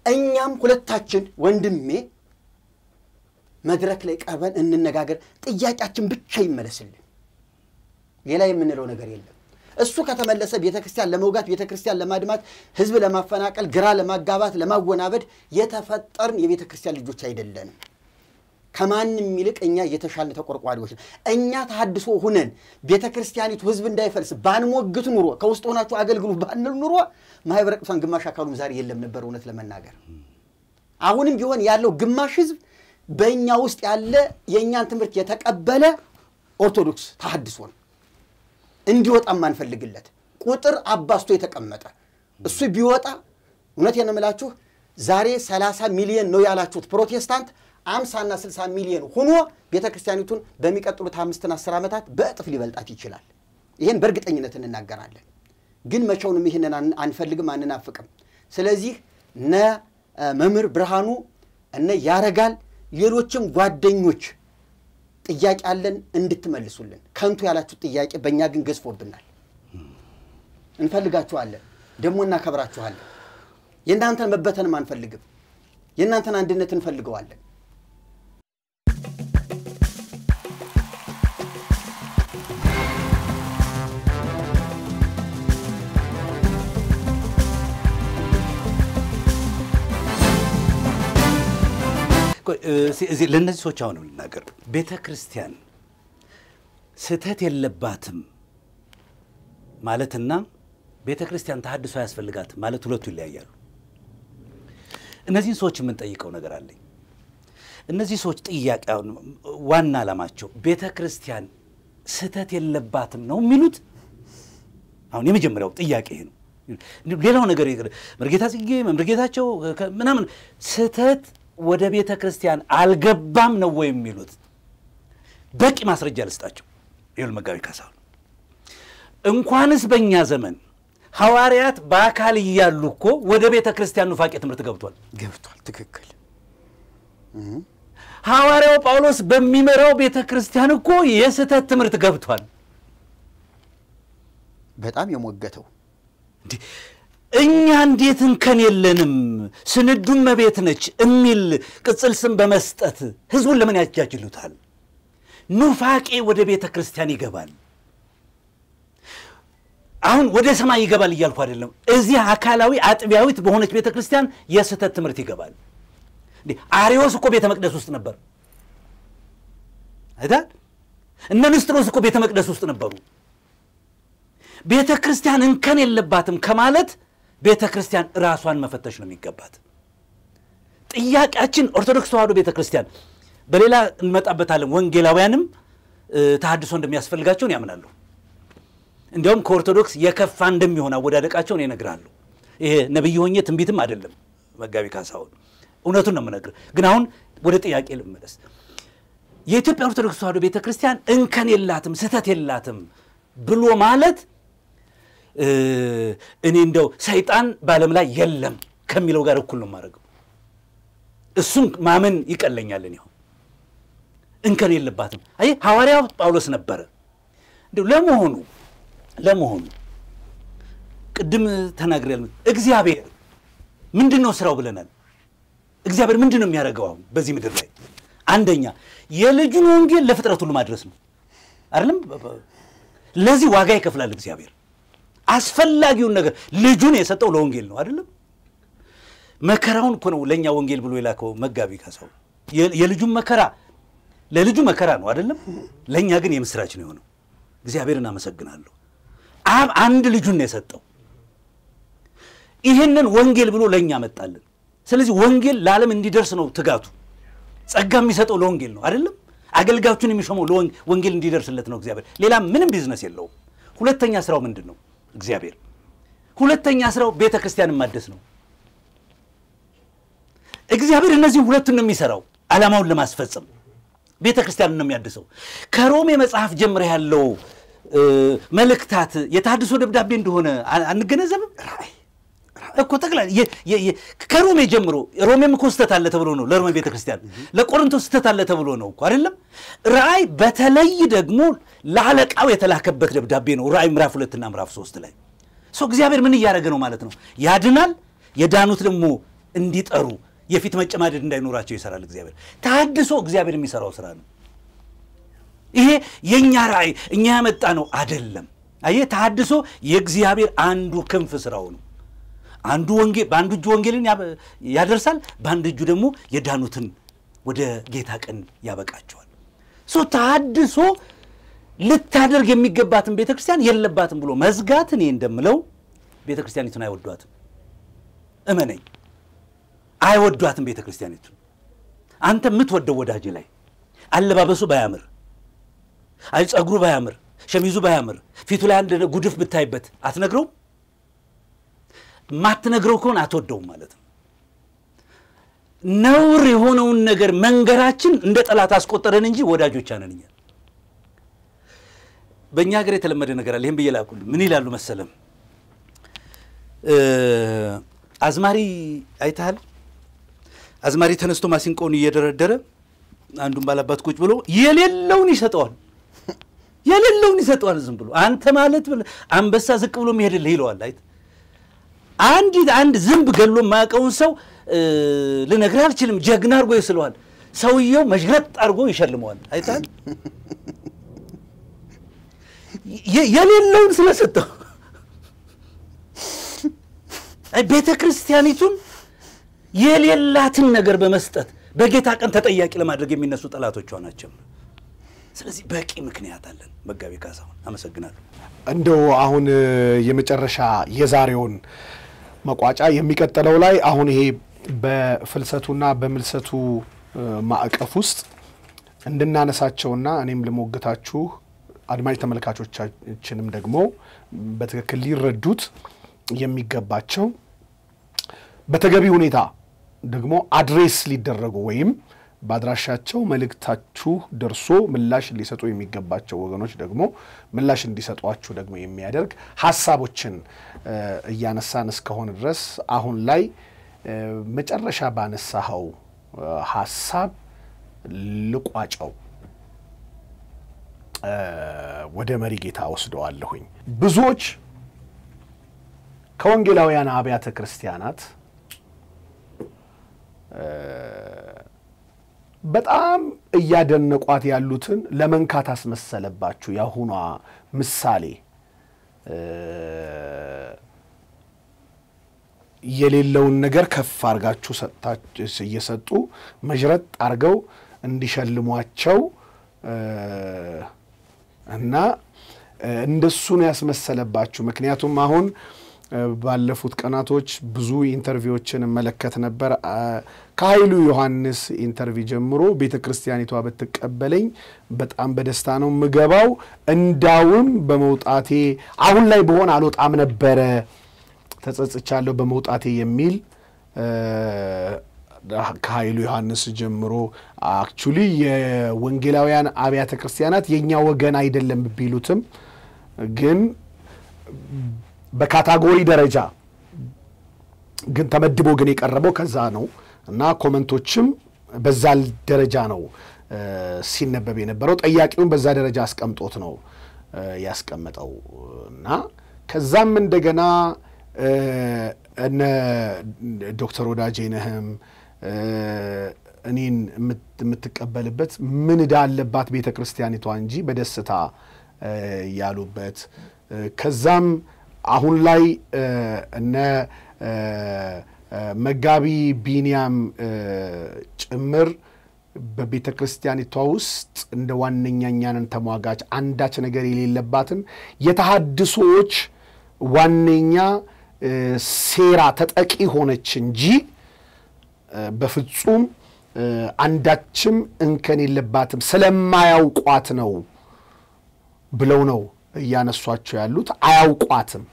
እኛም ሁለታችን ወንድሜ መድረክ ላይ ቀርበን እንነጋገር ጥያቄያችን ብቻ ይመለስልን ሌላ የምንለው ነገር የለም እሱ ከተመለሰ ቤተክርስቲያን ለመውጋት ቤተክርስቲያን ለማድማት ህዝብ ለማፈናቀል ግራ ለማጋባት ለማወናበድ የተፈጠርን የቤተክርስቲያን ልጆች አይደለንም ከማንንም ይልቅ እኛ የተሻለ ተቆርቋሪዎች እኛ ተሐድሶ ሆነን ቤተክርስቲያኒቱ ህዝብ እንዳይፈልስ ባንሞግት ኑሮ ከውስጥ ሆናችሁ አገልግሉ ባንል ኑሮ ማህበረ ቅዱሳን ግማሽ አካሉም ዛሬ የለም ነበር እውነት ለመናገር አሁንም ቢሆን ያለው ግማሽ ህዝብ በእኛ ውስጥ ያለ የኛን ትምህርት የተቀበለ ኦርቶዶክስ ተሐድሶ ነው እንዲወጣ ማንፈልግለት ቁጥር አባስቶ የተቀመጠ እሱ ቢወጣ እውነቴን ነው የምላችሁ ዛሬ 30 ሚሊዮን ነው ያላችሁት ፕሮቴስታንት 50 እና 60 ሚሊዮን ሆኖ ቤተክርስቲያኒቱን በሚቀጥሉት 5 እና 10 ዓመታት በእጥፍ ሊበልጣት ይችላል ይሄን በእርግጠኝነት እንናገራለን ግን መቼውንም ይሄንን አንፈልግም አንናፍቅም ስለዚህ መምህር ብርሃኑ እነ ያረጋል ሌሎችም ጓደኞች ጥያቄ አለን እንድትመልሱልን ከንቱ ያላችሁ ጥያቄ በእኛ ግን ገዝፎብናል እንፈልጋችኋለን ደሞ እናከብራችኋለን የእናንተን መበተንም አንፈልግም የእናንተን አንድነት እንፈልገዋለን ለነዚህ ሰዎች አሁን ልናገር ቤተክርስቲያን ስተት የለባትም ማለትና ቤተክርስቲያን ተሐድሶ ያስፈልጋት ማለት ሁለቱ ይለያያሉ እነዚህ ሰዎች ምን ጠይቀው ነገር አለኝ እነዚህ ሰዎች ጥያቄው ዋና ዓላማቸው ቤተክርስቲያን ስተት የለባትም ነው የሚሉት አሁን የመጀመሪያው ጥያቄ ይሄ ነው ሌላው ነገር መርጌታ ጽጌ መርጌታቸው ምናምን ስተት ወደ ቤተክርስቲያን አልገባም ነው ወይ የሚሉት በቂ ማስረጃ ልስጣቸው ይሁን መጋቢ ካሳሁን እንኳንስ በእኛ ዘመን ሐዋርያት በአካል ይያሉ እኮ ወደ ቤተክርስቲያን ኑፋቄ ትምህርት ገብቷል ትክክል ሐዋርያው ጳውሎስ በሚመራው ቤተክርስቲያን እኮ የስተት ትምህርት ገብቷል በጣም የሞገተው እኛ እንዴት እንከን የለንም ስንዱም መቤት ነች እሚል ቅጽል ስም በመስጠት ህዝቡን ለምን ያጃጅሉታል ኑፋቄ ወደ ቤተክርስቲያን ይገባል አሁን ወደ ሰማይ ይገባል ይያልኩ አይደለም እዚህ አካላዊ አጥቢያዊት በሆነች ቤተክርስቲያን የስተት ትምህርት ይገባል አሪዮስ እኮ ቤተ መቅደስ ውስጥ ነበር አይደል እነ ንስጥሮስ እኮ ቤተ መቅደስ ውስጥ ነበሩ ቤተክርስቲያን እንከን የለባትም ከማለት ቤተክርስቲያን ራሷን መፈተሽ ነው የሚገባት ጥያቄያችን ኦርቶዶክስ ተዋህዶ ቤተክርስቲያን በሌላ እንመጣበታለን ወንጌላውያንም ተሐድሶ እንደሚያስፈልጋቸው ያምናሉ እንደውም ከኦርቶዶክስ የከፋ እንደሚሆን አወዳደቃቸው ነው ይነግራሉ። ይሄ ነብይ ሆኜ ትንቢትም አይደለም መጋቢ ካሳሁን እውነቱን ነው የምነግርህ። ግን አሁን ወደ ጥያቄ ልመለስ። የኢትዮጵያ ኦርቶዶክስ ተዋሕዶ ቤተክርስቲያን እንከን የላትም ስህተት የላትም ብሎ ማለት እኔ እንደው ሰይጣን በዓለም ላይ የለም ከሚለው ጋር እኩል ነው ማድረገው። እሱን ማመን ይቀለኛል። እኔ እንከን የለባትም። አይ ሐዋርያው ጳውሎስ ነበረ። እንደው ለመሆኑ ቅድም ተናግረን እግዚአብሔር ምንድነው ስራው ብለናል። እግዚአብሔር ምንድነው የሚያደርገው አሁን በዚህ ምድር ላይ? አንደኛ የልጁን ወንጌል ለፍጥረት ሁሉ ማድረስ ነው አይደለም? ለዚህ ዋጋ ይከፍላል እግዚአብሔር። አስፈላጊውን ነገር ልጁን የሰጠው ለወንጌል ነው አይደለም? መከራውን እኮ ነው ለኛ ወንጌል ብሎ የላከው መጋቢ ካሳሁን። የልጁን መከራ ለልጁ መከራ ነው አይደለም? ለኛ ግን የምስራች ነው የሆነው። እግዚአብሔርን አመሰግናለሁ። አብ አንድ ልጁን ነው የሰጠው። ይሄንን ወንጌል ብሎ ለኛ መጣልን። ስለዚህ ወንጌል ለዓለም እንዲደርስ ነው ትጋቱ። ጸጋ የሚሰጠው ለወንጌል ነው አይደለም? አገልጋዮቹን የሚሾመው ለወንጌል እንዲደርስለት ነው እግዚአብሔር። ሌላ ምንም ቢዝነስ የለውም። ሁለተኛ ስራው ምንድነው? እግዚአብሔር ሁለተኛ ስራው ቤተክርስቲያንን ማደስ ነው። እግዚአብሔር እነዚህ ሁለቱን ነው የሚሰራው ዓላማውን ለማስፈጸም። ቤተክርስቲያንን ነው የሚያድሰው። ከሮሜ መጽሐፍ ጀምሮ ያለው መልእክታት የታድሶ ደብዳቤ እንደሆነ አንገነዘብም እኮ ተክላ ከሮሜ ጀምሮ ሮሜም እኮ ስተት አለ ተብሎ ነው ለሮሜ ቤተክርስቲያን፣ ለቆሮንቶስ ስተት አለ ተብሎ ነው እኮ አይደለም? ራእይ በተለይ ደግሞ ለአለቃው የተላከበት ደብዳቤ ነው። ራእይ ምዕራፍ 2 እና ምዕራፍ 3 ላይ እግዚአብሔር ምን እያደረገ ነው ማለት ነው? ያድናል። የዳኑት ደግሞ እንዲጠሩ የፊት መጨማደድ እንዳይኖራቸው ይሰራል እግዚአብሔር። ታድሶ እግዚአብሔር የሚሰራው ስራ ነው። ይሄ የኛ ራእይ እኛ ያመጣ ነው አይደለም። አየህ፣ ታድሶ የእግዚአብሔር አንዱ ክንፍ ስራው ነው። አንዱ ወንጌል በአንዱ እጁ ወንጌልን ያደርሳል፣ በአንዱ እጁ ደግሞ የዳኑትን ወደ ጌታ ቀን ያበቃቸዋል። ታድሶ ልታደርግ የሚገባትን ቤተክርስቲያን የለባትም ብሎ መዝጋት እኔ እንደምለው ቤተክርስቲያኒቱን አይወዷትም። እመነኝ፣ አይወዷትም ቤተክርስቲያኒቱን። አንተ የምትወደው ወዳጅ ላይ አለባበሱ ባያምር፣ አይ ጸጉሩ ባያምር፣ ሸሚዙ ባያምር፣ ፊቱ ላይ አንድ ጉድፍ ብታይበት አትነግረው? ማትነግረው ከሆነ አትወደውም ማለት ነው። ነውር የሆነውን ነገር መንገራችን እንደ ጠላት አስቆጠረን እንጂ ወዳጆች ነን እኛ። በእኛ ሀገር የተለመደ ነገር አለ። ይሄን በየላቁል ምን ይላሉ መሰለም? አዝማሪ አይታል። አዝማሪ ተነስቶ ማሲንቆን እየደረደረ አንዱን ባላባት ቁጭ ብሎ የሌለውን ይሰጠዋል። ዝም ብሎ አንተ ማለት አንበሳ ዝቅ ብሎ የሚሄድልህ ይለዋል። አይት አንድ ዝንብ ገሎ ማያውቀውን ሰው ልነግርህ አልችልም ጀግና አድርጎ ይስለዋል። ሰውየው መሽረጥ አድርጎ ይሸልመዋል። አይታል የሌለውን ስለሰጠው። አይ ቤተክርስቲያኒቱን የሌላትን ነገር በመስጠት በጌታ ቀን ተጠያቂ ለማድረግ የሚነሱ ጠላቶቿ ናቸው። ስለዚህ በቂ ምክንያት አለን። መጋቢ ካሳሁን አመሰግናለሁ። እንደው አሁን የመጨረሻ የዛሬውን መቋጫ የሚቀጥለው ላይ አሁን ይሄ በፍልሰቱና በምልሰቱ ማዕቀፍ ውስጥ እንድናነሳቸውና እኔም ለሞግታችሁ አድማጭ ተመልካቾቻችንም ደግሞ በትክክል ሊረዱት የሚገባቸው በተገቢ ሁኔታ ደግሞ አድሬስ ሊደረጉ ወይም ባድራሻቸው መልእክታችሁ ደርሶ ምላሽ ሊሰጡ የሚገባቸው ወገኖች ደግሞ ምላሽ እንዲሰጧችሁ ደግሞ የሚያደርግ ሐሳቦችን እያነሳን እስከሆነ ድረስ አሁን ላይ መጨረሻ ባነሳው ሐሳብ ልቋጫው ወደ መሪ ጌታ ወስደዋለሁኝ። ብዙዎች ከወንጌላውያን አብያተ ክርስቲያናት በጣም እያደነቋት ያሉትን ለመንካት አስመሰለባችሁ። ያሁኗ ምሳሌ የሌለውን ነገር ከፍ አርጋችሁ እየሰጡ መጅረጥ አርገው እንዲሸልሟቸው እና እንደሱ ነው ያስመሰለባችሁ። ምክንያቱም አሁን ባለፉት ቀናቶች ብዙ ኢንተርቪዎችን መለከት ነበር ከኃይሉ ዮሐንስ ኢንተርቪው ጀምሮ ቤተክርስቲያኒቷ በተቀበለኝ በጣም በደስታ ነው ምገባው እንዳውም በመውጣቴ አሁን ላይ በሆነ አልወጣም ነበር ተጸጽቻለሁ በመውጣቴ የሚል ከኃይሉ ዮሐንስ ጀምሮ አክቹሊ የወንጌላውያን አብያተ ክርስቲያናት የኛ ወገን አይደለም ቢሉትም ግን በካታጎሪ ደረጃ ግን ተመድቦ ግን የቀረበው ከዛ ነው እና ኮሜንቶችም በዛ ደረጃ ነው ሲነበብ የነበረው ጠያቂውን በዛ ደረጃ አስቀምጦት ነው ያስቀመጠው እና ከዛም እንደገና እነ ዶክተር ወዳጄነህም እኔን የምትቀበልበት ምን ዳለባት ቤተክርስቲያኒቷ እንጂ በደስታ ያሉበት ከዛም አሁን ላይ እነ መጋቢ ቢኒያም ጭምር በቤተክርስቲያኒቷ ውስጥ እንደ ዋነኛኛን ተሟጋች አንዳች ነገር የሌለባትን የተሐድሶች ዋነኛ ሴራ ተጠቂ ሆነች እንጂ በፍጹም አንዳችም እንከን የለባትም ስለማያውቋት ነው ብለው ነው ያነሷቸው ያሉት አያውቋትም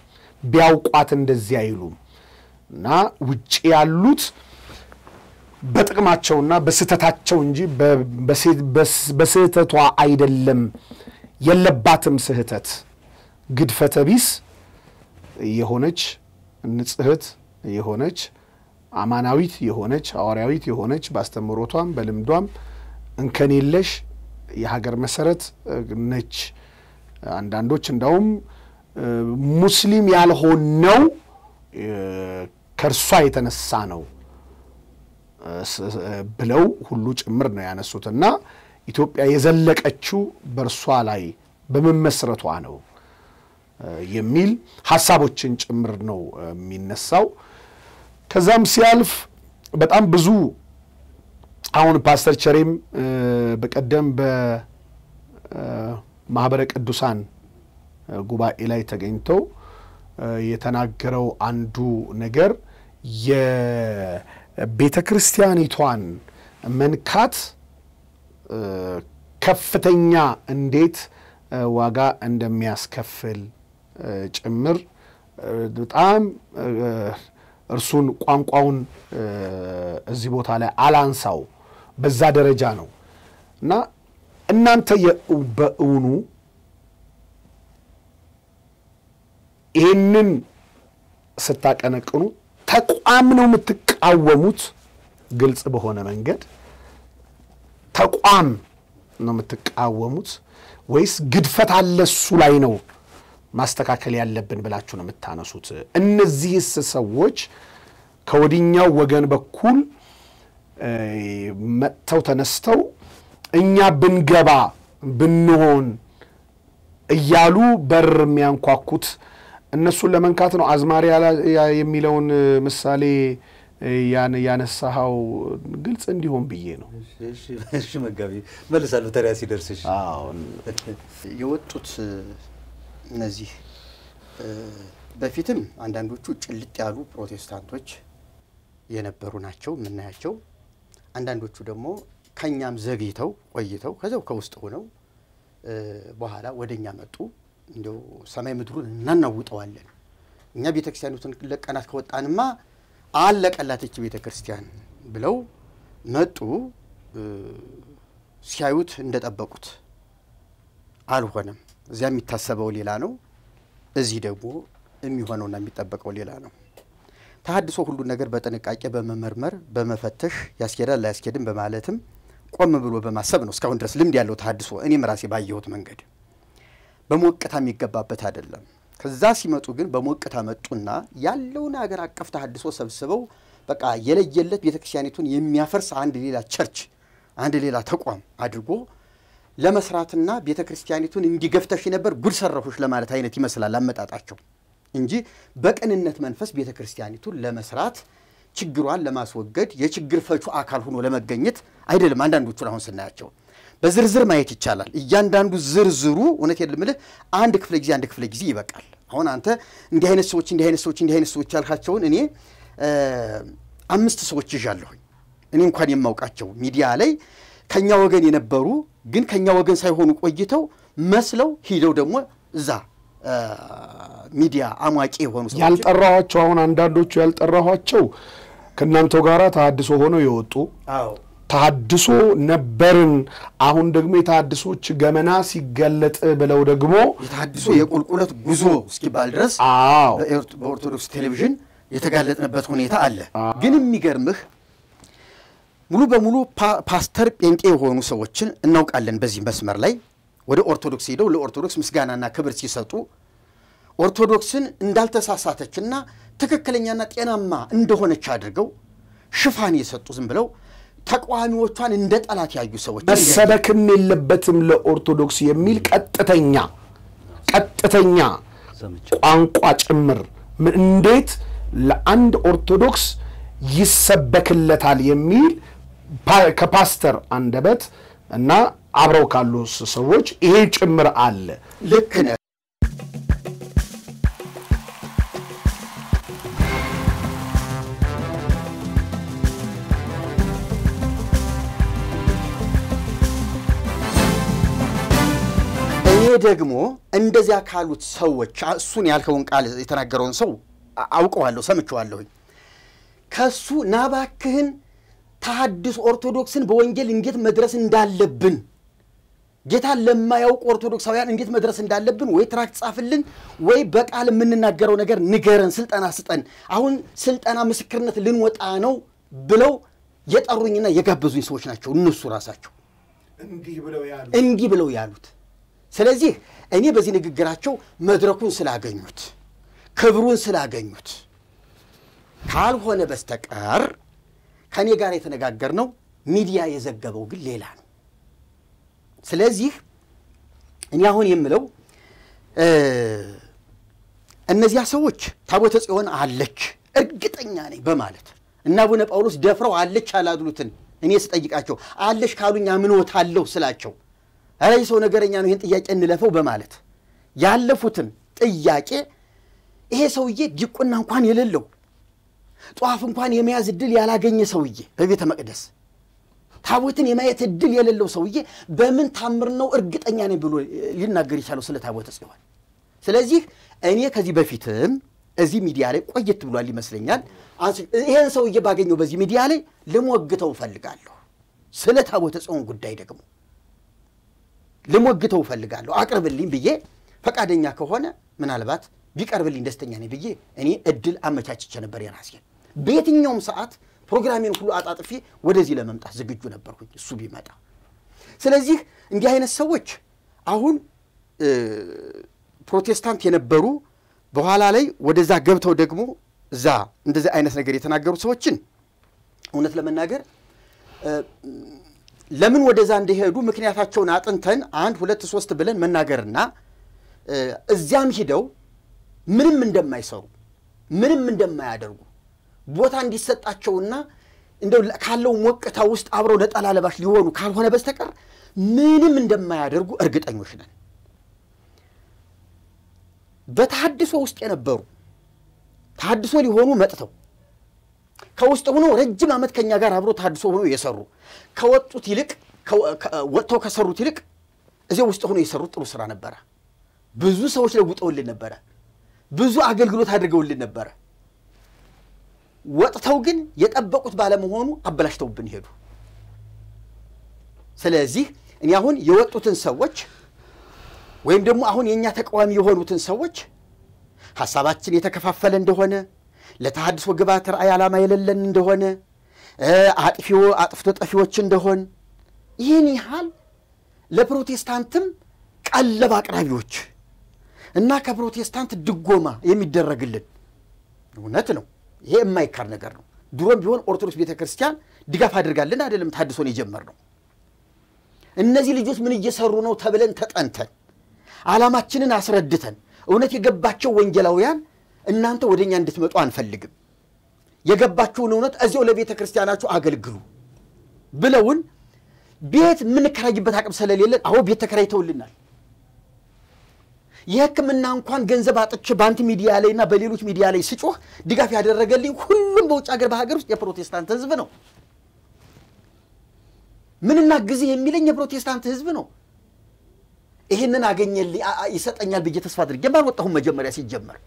ቢያውቋት እንደዚህ አይሉም እና ውጪ ያሉት በጥቅማቸውና በስህተታቸው እንጂ በስህተቷ አይደለም የለባትም ስህተት ግድፈተ ቢስ የሆነች ንጽህት የሆነች አማናዊት የሆነች ሐዋርያዊት የሆነች ባስተምሮቷም በልምዷም እንከን የለሽ የሀገር መሰረት ነች አንዳንዶች እንዳውም ሙስሊም ያልሆነው ከርሷ የተነሳ ነው ብለው ሁሉ ጭምር ነው ያነሱትና ኢትዮጵያ የዘለቀችው በርሷ ላይ በመመስረቷ ነው የሚል ሐሳቦችን ጭምር ነው የሚነሳው ከዛም ሲያልፍ በጣም ብዙ አሁን ፓስተር ቸሬም በቀደም በማህበረ ቅዱሳን ጉባኤ ላይ ተገኝተው የተናገረው አንዱ ነገር የቤተክርስቲያኒቷን መንካት ከፍተኛ እንዴት ዋጋ እንደሚያስከፍል ጭምር በጣም እርሱን ቋንቋውን እዚህ ቦታ ላይ አላንሳው በዛ ደረጃ ነው እና እናንተ በእውኑ ይሄንን ስታቀነቅኑ ተቋም ነው የምትቃወሙት ግልጽ በሆነ መንገድ ተቋም ነው የምትቃወሙት ወይስ ግድፈት አለሱ ላይ ነው ማስተካከል ያለብን ብላችሁ ነው የምታነሱት እነዚህስ ሰዎች ከወዲኛው ወገን በኩል መተው ተነስተው እኛ ብንገባ ብንሆን እያሉ በር የሚያንኳኩት እነሱን ለመንካት ነው አዝማሪያ የሚለውን ምሳሌ ያነሳው ግልጽ እንዲሆን ብዬ ነው እሺ መጋቢ መልሳለሁ ተሪያ ሲደርስሽ አዎ የወጡት እነዚህ በፊትም አንዳንዶቹ ጭልጥ ያሉ ፕሮቴስታንቶች የነበሩ ናቸው ምናያቸው አንዳንዶቹ ደግሞ ከኛም ዘግይተው ቆይተው ከዛው ከውስጥ ሆነው በኋላ ወደኛ መጡ እንደው ሰማይ ምድሩን እናናውጣዋለን እኛ ቤተክርስቲያኑን ለቀናት ከወጣንማ አለቀላተች ቤተክርስቲያን ብለው መጡ ሲያዩት እንደጠበቁት አልሆነም እዚያ የሚታሰበው ሌላ ነው እዚህ ደግሞ የሚሆነውና የሚጠበቀው ሌላ ነው ተሐድሶ ሁሉ ነገር በጥንቃቄ በመመርመር በመፈተሽ ያስኬዳል ያስኬድም በማለትም ቆም ብሎ በማሰብ ነው እስካሁን ድረስ ልምድ ያለው ተሐድሶ እኔም ራሴ ባየሁት መንገድ በሞቅታ የሚገባበት አይደለም ከዛ ሲመጡ ግን በሞቅታ መጡና ያለውን ሀገር አቀፍ ተሐድሶ ሰብስበው በቃ የለየለት ቤተክርስቲያኒቱን የሚያፈርስ አንድ ሌላ ቸርች አንድ ሌላ ተቋም አድርጎ ለመስራትና ቤተክርስቲያኒቱን እንዲገፍተሽ ነበር ጉድ ሰረፉሽ ለማለት አይነት ይመስላል አመጣጣቸው እንጂ በቀንነት መንፈስ ቤተክርስቲያኒቱን ለመስራት ችግሯን ለማስወገድ የችግር ፈቹ አካል ሆኖ ለመገኘት አይደለም አንዳንዶቹ አሁን ስናያቸው በዝርዝር ማየት ይቻላል እያንዳንዱ ዝርዝሩ እውነት የለምልህ አንድ ክፍለ ጊዜ ይበቃል አሁን አንተ እንዲህ አይነት ሰዎች ያልካቸውን እኔ 5 ሰዎች ይዣለሁኝ እኔ እንኳን የማውቃቸው ሚዲያ ላይ ከኛ ወገን የነበሩ ግን ከኛ ወገን ሳይሆኑ ቆይተው መስለው ሄደው ደግሞ እዛ ሚዲያ አሟቂ የሆኑ ሰዎች ያልጠራኋቸው አሁን አንዳንዶቹ ያልጠራኋቸው ከናንተው ጋራ ተሐድሶ ሆነው የወጡ ተሐድሶ ነበርን አሁን ደግሞ የተሐድሶች ገመና ሲገለጥ ብለው ደግሞ የተሐድሶ የቁልቁለት ጉዞ እስኪባል ድረስ በኦርቶዶክስ ቴሌቪዥን የተጋለጥንበት ሁኔታ አለ ግን የሚገርምህ ሙሉ በሙሉ ፓስተር ጴንጤ የሆኑ ሰዎችን እናውቃለን በዚህ መስመር ላይ ወደ ኦርቶዶክስ ሄደው ለኦርቶዶክስ ምስጋናና ክብር ሲሰጡ ኦርቶዶክስን እንዳልተሳሳተችና ትክክለኛና ጤናማ እንደሆነች አድርገው ሽፋን የሰጡ ዝም ብለው ተቋሚዎቿን እንደ ጠላት ያዩ ሰዎች መሰበክም የለበትም ለኦርቶዶክስ የሚል ቀጥተኛ ቋንቋ ጭምር እንዴት ለአንድ ኦርቶዶክስ ይሰበክለታል የሚል ከፓስተር አንደበት እና አብረው ካሉ ሰዎች ይሄ ጭምር አለ ልክ ነው ደግሞ እንደዚያ ካሉት ሰዎች እሱን ያልከውን ቃል የተናገረውን ሰው አውቀዋለሁ ሰምቼዋለሁ ከሱ ናባክህን ተሐድሶ ኦርቶዶክስን በወንጌል እንዴት መድረስ እንዳለብን ጌታን ለማያውቁ ኦርቶዶክሳውያን እንዴት መድረስ እንዳለብን ወይ ትራክት ጻፍልን ወይ በቃል የምንናገረው ነገር ንገረን ስልጣና ስጠን አሁን ስልጣና ምስክርነት ልንወጣ ነው ብለው የጠሩኝና የጋበዙኝ ሰዎች ናቸው እነሱ ራሳቸው እንዲህ ብለው ያሉት ስለዚህ እኔ በዚህ ንግግራቸው መድረኩን ስላገኙት ክብሩን ስላገኙት ካልሆነ በስተቀር ከኔ ጋር የተነጋገርነው ሚዲያ የዘገበው ግን ሌላ ነው ስለዚህ እኔ አሁን የምለው እነዚያ ሰዎች ታቦተ ጽዮን አለች እርግጠኛ ነኝ በማለት እና አቡነ ጳውሎስ ደፍረው አለች አላሉትን እኔ ስጠይቃቸው አለሽ ካሉኛ ምንወታለው ስላቸው አይ ሰው ነገረኛ ነው ይሄን ጥያቄ እንለፈው በማለት ያለፉትን ጥያቄ ይሄ ሰውዬ ዲቁና እንኳን የሌለው ጧፍ እንኳን የሚያዝ ድል ያላገኘ ሰውዬ በቤተ መቅደስ ታቦትን የማየት ድል የሌለው ሰውዬ በምን ታምር ነው እርግጠኛ ነኝ ብሎ ሊናገር ይችላል ስለ ታቦተ ጽዮን ስለዚህ እኔ ከዚህ በፊትም እዚህ ሚዲያ ላይ ቆየት ብሏል ይመስለኛል ይሄን ሰውዬ ባገኘው በዚህ ሚዲያ ላይ ለሞግተው ፈልጋለሁ ስለ ታቦተ ጽዮን ጉዳይ ደግሞ ለሞግተው ፈልጋለሁ አቅርብልኝ ብዬ ፈቃደኛ ከሆነ ምናልባት ቢቀርብልኝ ደስተኛ ነኝ ብዬ እኔ እድል አመቻችቼ ነበር የራሴ በየትኛውም ሰዓት ፕሮግራሜን ሁሉ አጣጥፌ ወደዚህ ለመምጣት ዝግጁ ነበርኩኝ እሱ ቢመጣ ስለዚህ እንዲህ አይነት ሰዎች አሁን ፕሮቴስታንት የነበሩ በኋላ ላይ ወደዛ ገብተው ደግሞ እዛ እንደዚህ አይነት ነገር የተናገሩ ሰዎችን እውነት ለመናገር ለምን ወደዛ እንደሄዱ ምክንያታቸውን አጥንተን 1 2 3 ብለን መናገርና እዚያም ሄደው ምንም እንደማይሰሩ ምንም እንደማያደርጉ ቦታ እንዲሰጣቸውና እንደው ካለው ሞቅታ ውስጥ አብረው ነጠላ ለባሽ ሊሆኑ ካልሆነ በስተቀር ምንም እንደማያደርጉ እርግጠኞች ነን በተሐድሶ ውስጥ የነበሩ ተሐድሶ ሊሆኑ መጥተው ከውስጥ ሆኖ ረጅም ዓመት ከኛ ጋር አብሮ ተሐድሶ ሆኖ የሰሩ ከወጡት ይልቅ ወጥተው ከሰሩት ይልቅ እዚህ ውስጥ ሆኖ የሰሩት ጥሩ ስራ ነበር ብዙ ሰዎች ለውጠውልን ነበር ብዙ አገልግሎት አድርገውልን ነበር ወጥተው ግን የጠበቁት ባለመሆኑ አበላሽተውብን ሄዱ ስለዚህ እኔ አሁን የወጡትን ሰዎች ወይም ደግሞ አሁን የኛ ተቃዋሚ የሆኑትን ሰዎች ሐሳባችን የተከፋፈለ እንደሆነ ለተሐድሶ ግባት ራእይ ዓላማ የሌለን እንደሆነ አጥፍቶ ጠፊዎች እንደሆን ይህን ያህል ለፕሮቴስታንትም ቀለብ አቅራቢዎች እና ከፕሮቴስታንት ድጎማ የሚደረግልን እውነት ነው ይሄ የማይካር ነገር ነው ድሮም ቢሆን ኦርቶዶክስ ቤተክርስቲያን ድጋፍ አድርጋልን አይደለም ተሐድሶን የጀመርነው እነዚህ ልጆች ምን እየሰሩ ነው ተብለን ተጠንተን ዓላማችንን አስረድተን እውነት የገባቸው ወንጌላውያን እናንተ ወደኛ እንድትመጡ አንፈልግም የገባችሁን እውነት እዚያው ለቤተክርስቲያናችሁ አገልግሉ ብለውን ቤት ምን ከራይበት አቅም ስለሌለን አው ቤት ተከራይተውልናል የህክምና እንኳን ገንዘብ አጥቼ ባንት ሚዲያ ላይና በሌሎች ሚዲያ ላይ ስጮህ ድጋፍ ያደረገልኝ ሁሉም በውጭ ሀገር በሀገር ውስጥ የፕሮቴስታንት ህዝብ ነው። ምንና ግዝ የሚለኝ የፕሮቴስታንት ህዝብ ነው። ይሄንን አገኘልኝ ይሰጠኛል ብዬ ተስፋ አድርጌ ባልወጣሁም መጀመሪያ ሲጀመር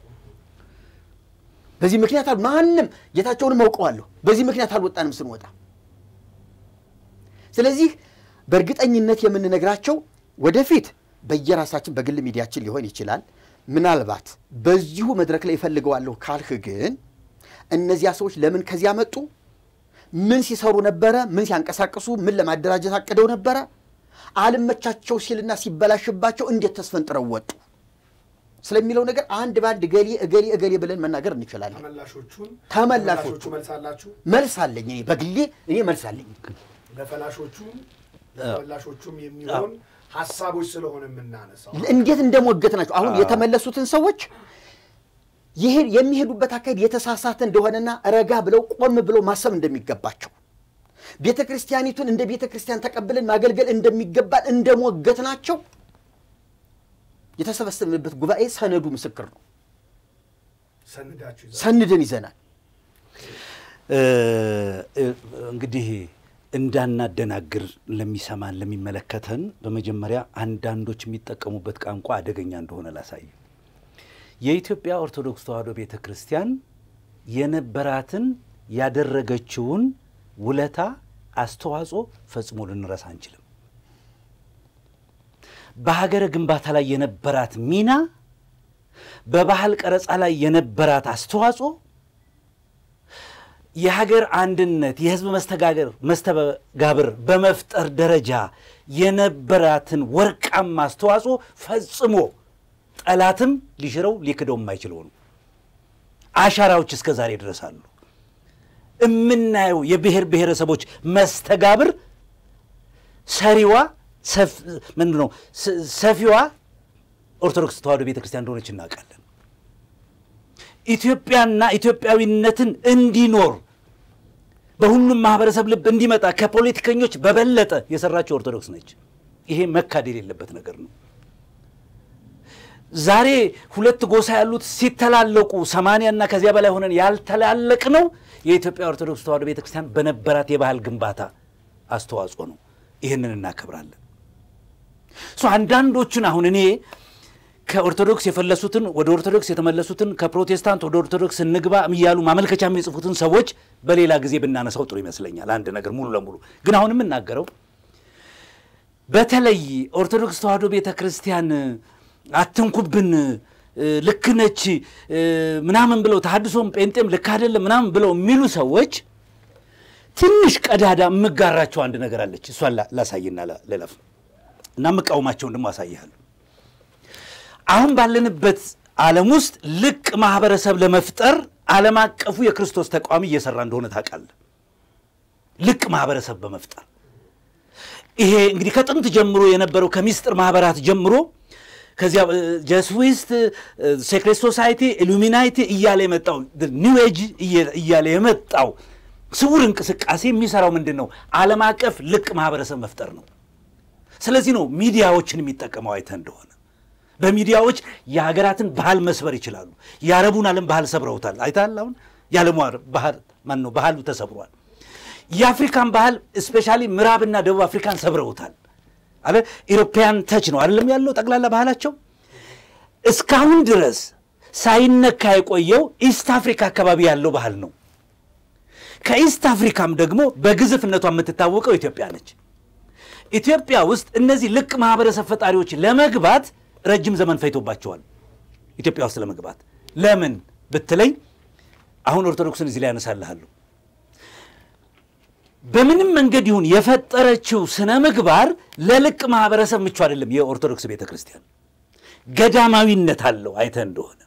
በዚህ ምክንያት ማንንም ጌታቸውን ማውቀዋለሁ። በዚህ ምክንያት አልወጣንም ስንወጣ። ስለዚህ በእርግጠኝነት የምንነግራቸው ወደፊት በየራሳችን በግል ሚዲያችን ሊሆን ይችላል። ምናልባት በዚሁ መድረክ ላይ ይፈልገዋለሁ ካልህ ግን እነዚያ ሰዎች ለምን ከዚያ መጡ? ምን ሲሰሩ ነበረ? ምን ሲያንቀሳቅሱ? ምን ለማደራጀት አቅደው ነበረ? አልመቻቸው ሲልና ሲበላሽባቸው እንዴት ተስፈንጥረው ወጡ ስለሚለው ነገር አንድ ባንድ እገሌ ብለን መናገር እንችላለን። ተመላሾቹ መልስ አለኝ። እኔ በግሌ መልስ አለኝ። ለፈላሾቹም የሚሆን ሐሳቦች ስለሆነ የምናነሳው እንዴት እንደሞገትናቸው አሁን የተመለሱትን ሰዎች የሚሄዱበት አካሄድ የተሳሳተ እንደሆነና ረጋ ብለው ቆም ብለው ማሰብ እንደሚገባቸው ቤተክርስቲያኒቱን እንደ ቤተክርስቲያን ተቀብለን ማገልገል እንደሚገባን እንደሞገትናቸው የተሰበሰበበት ጉባኤ ሰነዱ ምስክር ነው። ሰንደን ይዘናል። እንግዲህ እንዳናደናግር ለሚሰማን ለሚመለከተን በመጀመሪያ አንዳንዶች የሚጠቀሙበት ቋንቋ አደገኛ እንደሆነ ላሳይ። የኢትዮጵያ ኦርቶዶክስ ተዋሕዶ ቤተክርስቲያን የነበራትን ያደረገችውን ውለታ አስተዋጽኦ ፈጽሞ ልንረሳ አንችልም። በሀገረ ግንባታ ላይ የነበራት ሚና፣ በባህል ቀረጻ ላይ የነበራት አስተዋጽኦ፣ የሀገር አንድነት የህዝብ መስተጋብር በመፍጠር ደረጃ የነበራትን ወርቃማ አስተዋጽኦ ፈጽሞ ጠላትም ሊሽረው ሊክደው የማይችለው ነው። አሻራዎች እስከ ዛሬ ድረሳሉ። እምናየው የብሔር ብሔረሰቦች መስተጋብር ሰሪዋ ምንድነው ሰፊዋ ኦርቶዶክስ ተዋሕዶ ቤተክርስቲያን እንደሆነች እናውቃለን። ኢትዮጵያና ኢትዮጵያዊነትን እንዲኖር በሁሉም ማህበረሰብ ልብ እንዲመጣ ከፖለቲከኞች በበለጠ የሰራችው ኦርቶዶክስ ነች። ይሄ መካድ የሌለበት ነገር ነው። ዛሬ ሁለት ጎሳ ያሉት ሲተላለቁ 80 እና ከዚያ በላይ ሆነን ያልተላለቅ ነው የኢትዮጵያ ኦርቶዶክስ ተዋሕዶ ቤተክርስቲያን በነበራት የባህል ግንባታ አስተዋጽኦ ነው። ይሄንን እናከብራለን። አንዳንዶቹን አሁን እኔ ከኦርቶዶክስ የፈለሱትን ወደ ኦርቶዶክስ የተመለሱትን ከፕሮቴስታንት ወደ ኦርቶዶክስ እንግባ እያሉ ማመልከቻ የሚጽፉትን ሰዎች በሌላ ጊዜ ብናነሳው ጥሩ ይመስለኛል። አንድ ነገር ሙሉ ለሙሉ ግን አሁን የምናገረው በተለይ ኦርቶዶክስ ተዋሕዶ ቤተክርስቲያን አትንኩብን ልክ ነች ምናምን ብለው ተሐድሶም ጴንጤም ልክ አይደለም ምናምን ብለው የሚሉ ሰዎች ትንሽ ቀዳዳ መጋራቸው አንድ ነገር አለች። እሷን ላሳይና ለለፍ እና መቃወማቸውን ደግሞ አሳያለሁ። አሁን ባለንበት ዓለም ውስጥ ልቅ ማህበረሰብ ለመፍጠር ዓለም አቀፉ የክርስቶስ ተቋም እየሰራ እንደሆነ ታውቃለህ። ልቅ ማህበረሰብ በመፍጠር ይሄ እንግዲህ ከጥንት ጀምሮ የነበረው ከምስጢር ማህበራት ጀምሮ ከዚያ ጀስዊስት ሴክሬት ሶሳይቲ ኢሉሚናቲ እያለ የመጣው ኒው ኤጅ እያለ የመጣው ስውር እንቅስቃሴ የሚሰራው ምንድነው? ዓለም አቀፍ ልቅ ማህበረሰብ መፍጠር ነው። ስለዚህ ነው ሚዲያዎችን የሚጠቀመው። አይተ እንደሆነ በሚዲያዎች የሀገራትን ባህል መስበር ይችላሉ። የአረቡን ዓለም ባህል ሰብረውታል። አይታል አሁን የዓለሙ ባህል ማነው ባህሉ ተሰብሯል። የአፍሪካን ባህል ስፔሻሊ ምዕራብና ደቡብ አፍሪካን ሰብረውታል። አለ ኢሮፒያን ተች ነው አይደለም ያለው ጠቅላላ ባህላቸው። እስካሁን ድረስ ሳይነካ የቆየው ኢስት አፍሪካ አካባቢ ያለው ባህል ነው። ከኢስት አፍሪካም ደግሞ በግዝፍነቷ የምትታወቀው ኢትዮጵያ ነች። ኢትዮጵያ ውስጥ እነዚህ ልቅ ማህበረሰብ ፈጣሪዎች ለመግባት ረጅም ዘመን ፈይቶባቸዋል። ኢትዮጵያ ውስጥ ለመግባት ለምን ብትለኝ አሁን ኦርቶዶክስን እዚህ ላይ ያነሳልሃለሁ። በምንም መንገድ ይሁን የፈጠረችው ስነ ምግባር ለልቅ ማህበረሰብ ምቹ አይደለም። የኦርቶዶክስ ቤተክርስቲያን ገዳማዊነት አለው። አይተ እንደሆነ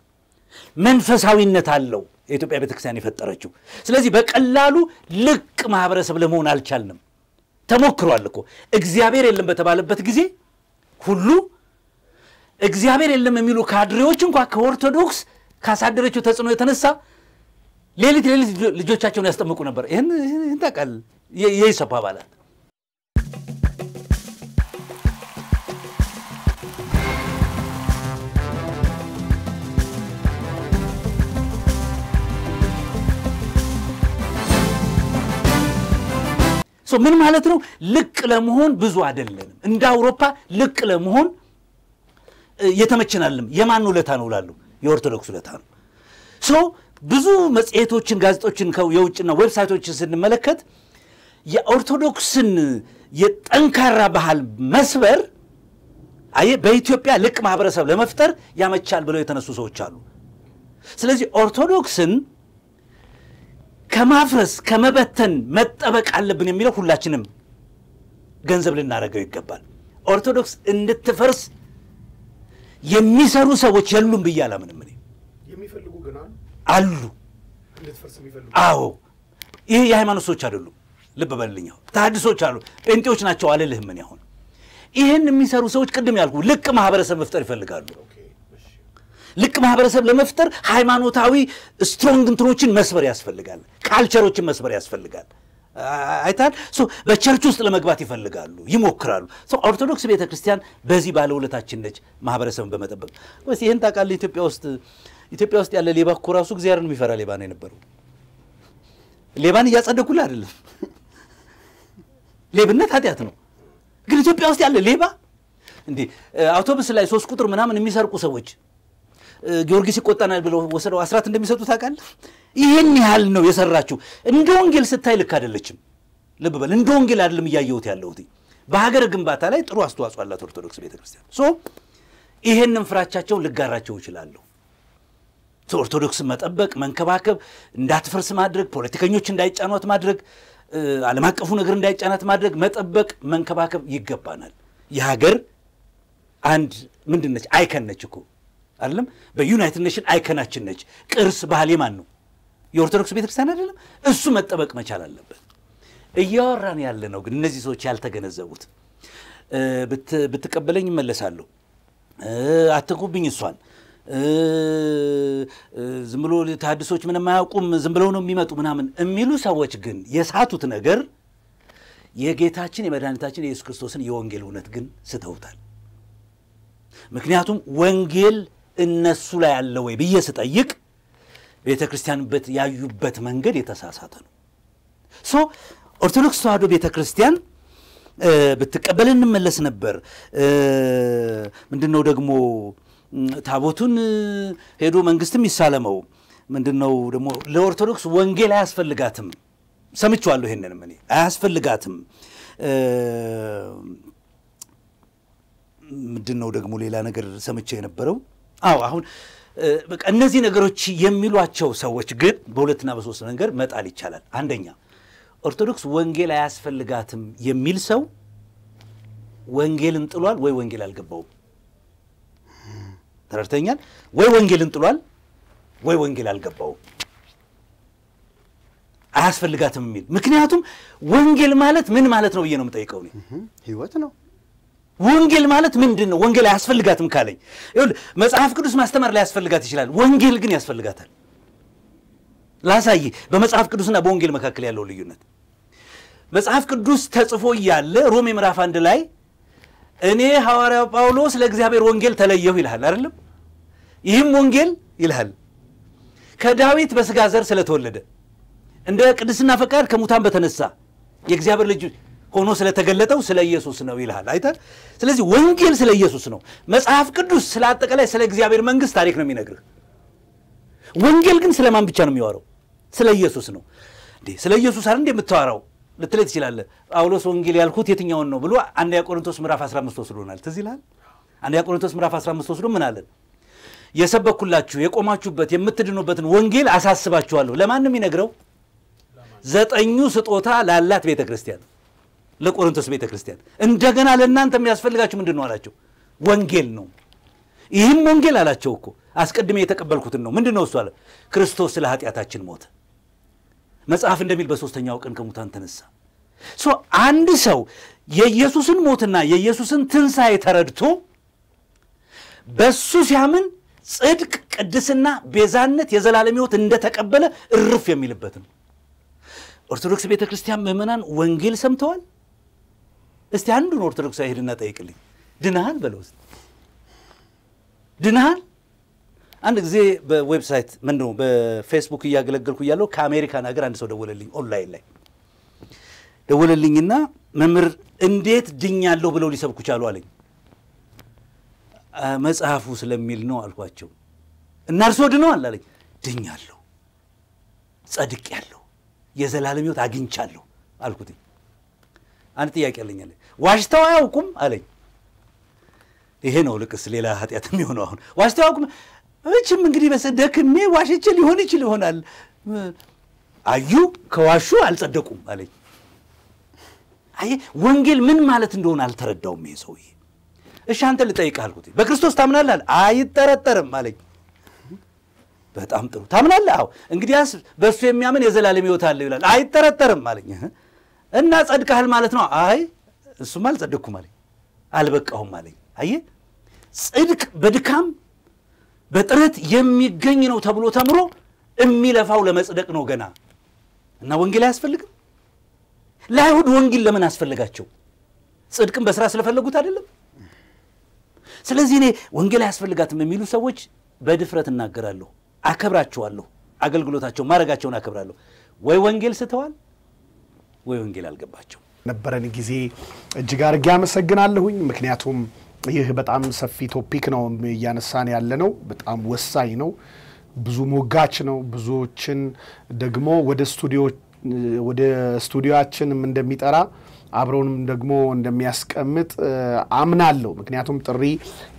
መንፈሳዊነት አለው የኢትዮጵያ ቤተክርስቲያን የፈጠረችው። ስለዚህ በቀላሉ ልቅ ማህበረሰብ ለመሆን አልቻልንም። ተሞክሯል እኮ እግዚአብሔር የለም በተባለበት ጊዜ ሁሉ እግዚአብሔር የለም የሚሉ ካድሬዎች እንኳን ከኦርቶዶክስ ካሳደረችው ተጽዕኖ የተነሳ ሌሊት ልጆቻቸውን ያስጠምቁ ነበር። ይሄን ታውቃል የኢሰፓ አባላት። ምን ማለት ነው? ልቅ ለመሆን ብዙ አይደለም። እንደ አውሮፓ ልቅ ለመሆን የተመቸናልም የማን ውለታ ነው እላለሁ? የኦርቶዶክስ ውለታ ነው። ብዙ መጽሔቶችን ጋዜጦችን የውጭና ዌብሳይቶችን ስንመለከት የኦርቶዶክስን የጠንካራ ባህል መስበር በኢትዮጵያ ልቅ ማህበረሰብ ለመፍጠር ያመቻል ብለው የተነሱ ሰዎች አሉ። ስለዚህ ኦርቶዶክስን ከማፍረስ ከመበተን መጠበቅ አለብን የሚለው ሁላችንም ገንዘብ ልናደርገው ይገባል። ኦርቶዶክስ እንድትፈርስ የሚሰሩ ሰዎች የሉም ብዬ አላምንም። እኔ የሚፈልጉ ግን አሉ እንድትፈርስ የሚፈልጉ። አዎ ይሄ የሃይማኖት ሰዎች አይደሉም። ልብ በልልኝ። ተሐድሶች አሉ፣ ጴንጤዎች ናቸው አልልህም። እኔ አሁን ይሄን የሚሰሩ ሰዎች ቅድም ያልኩ ልቅ ማህበረሰብ መፍጠር ይፈልጋሉ። ልቅ ማህበረሰብ ለመፍጠር ሃይማኖታዊ ስትሮንግ እንትኖችን መስበር ያስፈልጋል፣ ካልቸሮችን መስበር ያስፈልጋል። አይታል በቸርች ውስጥ ለመግባት ይፈልጋሉ፣ ይሞክራሉ። ኦርቶዶክስ ቤተክርስቲያን በዚህ ባለውለታችን ነች፣ ማህበረሰብን በመጠበቅ ወይስ ይሄን ታውቃለህ? ኢትዮጵያ ውስጥ ያለ ሌባ እኮ ራሱ እግዚአብሔርን የሚፈራ ሌባ ነው የነበረው። ሌባን እያጸደቁልህ አይደለም፣ ሌብነት ኃጢአት ነው። ግን ኢትዮጵያ ውስጥ ያለ ሌባ እንዴ አውቶቡስ ላይ 3 ቁጥር ምናምን የሚሰርቁ ሰዎች ጊዮርጊስ ይቆጣናል ብለው ወሰደው አስራት እንደሚሰጡ ታውቃለህ? ይሄን ያህል ነው የሰራችው። እንደ ወንጌል ስታይ ልክ አይደለችም። ልብ በል፣ እንደ ወንጌል አይደለም እያየሁት ያለሁት። በሀገር ግንባታ ላይ ጥሩ አስተዋጽኦ አላት ኦርቶዶክስ ቤተክርስቲያን። ይሄንን ፍራቻቸውን ልጋራቸው ይችላል። ኦርቶዶክስን መጠበቅ፣ መንከባከብ፣ እንዳትፈርስ ማድረግ፣ ፖለቲከኞች እንዳይጫኗት ማድረግ፣ ዓለም አቀፉ ነገር እንዳይጫናት ማድረግ፣ መጠበቅ፣ መንከባከብ ይገባናል። የሀገር አንድ ምንድነች? አይከን ነች እኮ አይደለም? በዩናይትድ ኔሽን አይከናችን ነች። ቅርስ ባህል የማን ነው? የኦርቶዶክስ ቤተክርስቲያን አይደለም? እሱ መጠበቅ መቻል አለበት። እያወራን ያለ ነው ግን እነዚህ ሰዎች ያልተገነዘቡት። ብትቀበለኝ እመለሳለሁ፣ አትንኩብኝ እሷን፣ ዝም ብሎ ተሐድሶች ምንም አያውቁም ዝም ብለው ነው የሚመጡ ምናምን የሚሉ ሰዎች ግን የሳቱት ነገር የጌታችን የመድኃኒታችን የኢየሱስ ክርስቶስን የወንጌል እውነት ግን ስተውታል። ምክንያቱም ወንጌል እነሱ ላይ ያለ ወይ ብዬ ስጠይቅ ቤተክርስቲያን ያዩበት መንገድ የተሳሳተ ነው። ኦርቶዶክስ ተዋሕዶ ቤተክርስቲያን ብትቀበልን እንመለስ ነበር። ምንድነው ደግሞ ታቦቱን ሄዶ መንግስትም ይሳለመው። ምንድነው ደግሞ ለኦርቶዶክስ ወንጌል አያስፈልጋትም። ሰምቻለሁ ይሄንንም እኔ አያስፈልጋትም። ምንድነው ደግሞ ሌላ ነገር ሰምቼ የነበረው? አሁን በቃ እነዚህ ነገሮች የሚሏቸው ሰዎች ግን በሁለትና በሶስት ነገር መጣል ይቻላል። አንደኛ ኦርቶዶክስ ወንጌል አያስፈልጋትም የሚል ሰው ወንጌልን ጥሏል ወይ ወንጌል አልገባውም። ተረድተኛል? ወይ ወንጌልን ጥሏል ወይ ወንጌል አልገባውም። አያስፈልጋትም የሚል ምክንያቱም ወንጌል ማለት ምን ማለት ነው ብዬ ነው የምጠይቀው እኔ። ህይወት ነው። ወንጌል ማለት ምንድነው? ወንጌል አያስፈልጋትም ካለኝ ይኸውልህ መጽሐፍ ቅዱስ ማስተማር ላይ ያስፈልጋት ይችላል። ወንጌል ግን ያስፈልጋታል። ላሳይ በመጽሐፍ ቅዱስና በወንጌል መካከል ያለው ልዩነት። መጽሐፍ ቅዱስ ተጽፎ ያለ ሮሜ ምዕራፍ 1 ላይ እኔ ሐዋርያው ጳውሎስ ለእግዚአብሔር ወንጌል ተለየሁ ይላል አይደለም? ይህም ወንጌል ይላል ከዳዊት በስጋ ዘር ስለተወለደ እንደ ቅድስና ፈቃድ ከሙታን በተነሳ የእግዚአብሔር ልጅ ሆኖ ስለተገለጠው ስለ ኢየሱስ ነው ይላል አይደል? ስለዚህ ወንጌል ስለ ኢየሱስ ነው። መጽሐፍ ቅዱስ ስለ አጠቃላይ ስለ እግዚአብሔር መንግስት ታሪክ ነው የሚነግርህ። ወንጌል ግን ስለማን ብቻ ነው የሚያወራው? ስለ ኢየሱስ ነው። እንዴ ስለ ኢየሱስ አይደል እንደምታወራው ልትለይ ትችላለህ። ጳውሎስ ወንጌል ያልኩት የትኛውን ነው ብሎ አንደኛ ቆሮንቶስ ምዕራፍ 15 ወስዶናል። ትዝ ይላል? አንደኛ ቆሮንቶስ ምዕራፍ 15 ወስዶ ምን አለን? የሰበኩላችሁ የቆማችሁበት የምትድኑበትን ወንጌል አሳስባችኋለሁ። ለማንም ይነግረው? 9 ስጦታ ላላት ቤተክርስቲያን ለቆሮንቶስ ቤተክርስቲያን እንደገና ለእናንተ የሚያስፈልጋችሁ ምንድነው አላቸው? ወንጌል ነው። ይህም ወንጌል አላቸው እኮ አስቀድሜ የተቀበልኩትን ነው። ምንድነው እሱ አለ? ክርስቶስ ስለ ኃጢአታችን ሞተ፣ መጽሐፍ እንደሚል በሶስተኛው ቀን ከሙታን ተነሳ። አንድ ሰው የኢየሱስን ሞትና የኢየሱስን ትንሣኤ ተረድቶ በሱ ሲያምን ጽድቅ፣ ቅድስና፣ ቤዛነት፣ የዘላለም ሕይወት እንደተቀበለ እርፍ የሚልበት ነው። ኦርቶዶክስ ቤተክርስቲያን ምዕመናን ወንጌል ሰምተዋል? እስቲ አንዱን ኦርቶዶክሳዊ ሄድና ጠይቅልኝ። ድነሃል በለው እስቲ። ድነሃል? አንድ ጊዜ በዌብሳይት በፌስቡክ እያገለገልኩ እያለሁ ከአሜሪካን ሀገር አንድ ሰው ደወለልኝ ኦንላይን ላይ። ደወለልኝና መምህር እንዴት ድኛለሁ ብለው ሊሰብኩ ቻሉ አለኝ። መጽሐፉ ስለሚል ነው አልኳቸው። እና እርሶ ድነዋል አለኝ። ድኛለሁ፣ ጸድቄያለሁ፣ የዘላለም ሕይወት አግኝቻለሁ አልኩት። አንድ ጥያቄ አለኝ አለኝ። ዋሽተው አያውቁም አለኝ። ይሄ ነው ልቅስ ሌላ ኃጢአት የሚሆነው አሁን። ዋሽተው አያውቁም እችም እንግዲህ በሰደክሜ ዋሽቼ ሊሆን ይችላል። አዩ ከዋሹ አልጸደቁም አለኝ። አይ ወንጌል ምን ማለት እንደሆነ አልተረዳውም ይሄ ሰውዬ። እሺ አንተ ልጠይቅህ አልኩት። በክርስቶስ ታምናለህ? አይጠረጠርም አለኝ። በጣም ጥሩ ታምናለህ? አዎ። እንግዲያስ በእሱ የሚያምን የዘላለም ሕይወት አለው ይላል። አይጠረጠርም አለኝ። እና ጸድቀሃል ማለት ነው? አይ እሱማ አልጸደቅኩም አለኝ። አልበቃሁም አለኝ። አየህ ጽድቅ በድካም በጥረት የሚገኝ ነው ተብሎ ተምሮ የሚለፋው ለመጽደቅ ነው ገና። እና ወንጌል አያስፈልግም? ለአይሁድ ወንጌል ለምን አስፈልጋቸው? ጽድቅን በስራ ስለፈለጉት አይደለም? ስለዚህ እኔ ወንጌል አያስፈልጋትም የሚሉ ሰዎች በድፍረት እናገራለሁ፣ አከብራቸዋለሁ፣ አገልግሎታቸው ማረጋቸውን አከብራለሁ። ወይ ወንጌል ስተዋል ወይ ወንጌል አልገባቸው። ነበረን ጊዜ እጅግ አድርጌ አመሰግናለሁኝ። ምክንያቱም ይህ በጣም ሰፊ ቶፒክ ነው እያነሳን ያለ ነው። በጣም ወሳኝ ነው። ብዙ ሞጋች ነው። ብዙዎችን ደግሞ ወደ ስቱዲዮአችንም እንደሚጠራ አብረውንም ደግሞ እንደሚያስቀምጥ አምናለሁ። ምክንያቱም ጥሪ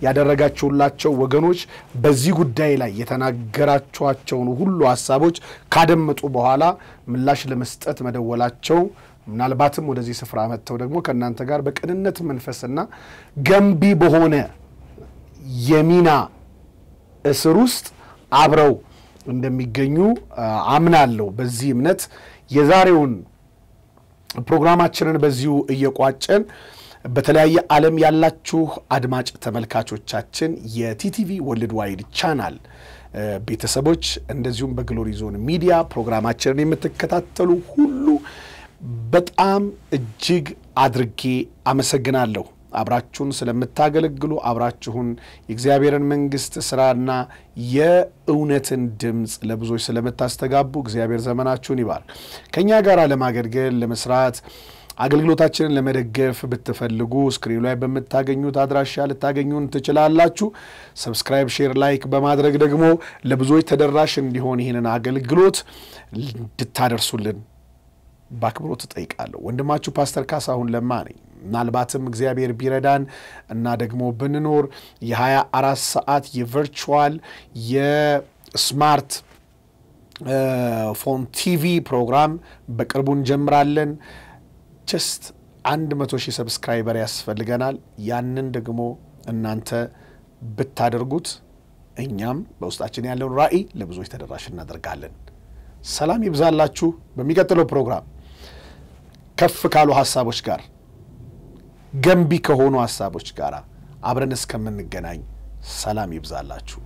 ያደረጋችሁላቸው ወገኖች በዚህ ጉዳይ ላይ የተናገራችኋቸውን ሁሉ ሐሳቦች ካደመጡ በኋላ ምላሽ ለመስጠት መደወላቸው ምናልባትም ወደዚህ ስፍራ መጥተው ደግሞ ከእናንተ ጋር በቅንነት መንፈስና ገንቢ በሆነ የሚና እስር ውስጥ አብረው እንደሚገኙ አምናለሁ። በዚህ እምነት የዛሬውን ፕሮግራማችንን በዚሁ እየቋጨን በተለያየ ዓለም ያላችሁ አድማጭ ተመልካቾቻችን የቲቲቪ ወርልድ ዋይድ ቻናል ቤተሰቦች እንደዚሁም በግሎሪ ዞን ሚዲያ ፕሮግራማችንን የምትከታተሉ ሁሉ በጣም እጅግ አድርጌ አመሰግናለሁ። አብራችሁን ስለምታገለግሉ አብራችሁን የእግዚአብሔርን መንግስት ስራና የእውነትን ድምጽ ለብዙዎች ስለምታስተጋቡ እግዚአብሔር ዘመናችሁን ይባርክ። ከኛ ጋር ለማገልገል ለመስራት አገልግሎታችንን ለመደገፍ ብትፈልጉ ስክሪኑ ላይ በመታገኙት አድራሻ ልታገኙን ትችላላችሁ። ሰብስክራይብ፣ ሼር፣ ላይክ በማድረግ ደግሞ ለብዙዎች ተደራሽ እንዲሆን ይሄንን አገልግሎት እንድታደርሱልን ባክብሮት ተጠይቃለሁ። ወንድማችሁ ፓስተር ካሳሁን ለማ ነኝ። ምናልባትም እግዚአብሔር ቢረዳን እና ደግሞ ብንኖር የ24 ሰዓት የቨርቹዋል የስማርት ፎን ቲቪ ፕሮግራም በቅርቡ እንጀምራለን። ጀስት 100,000 ሰብስክራይበር ያስፈልገናል። ያንን ደግሞ እናንተ ብታደርጉት እኛም በውስጣችን ያለውን ራዕይ ለብዙዎች ተደራሽ እናደርጋለን። ሰላም ይብዛላችሁ። በሚቀጥለው ፕሮግራም ከፍ ካሉ ሐሳቦች ጋር ገንቢ ከሆኑ ሐሳቦች ጋር አብረን እስከምንገናኝ ሰላም ይብዛላችሁ።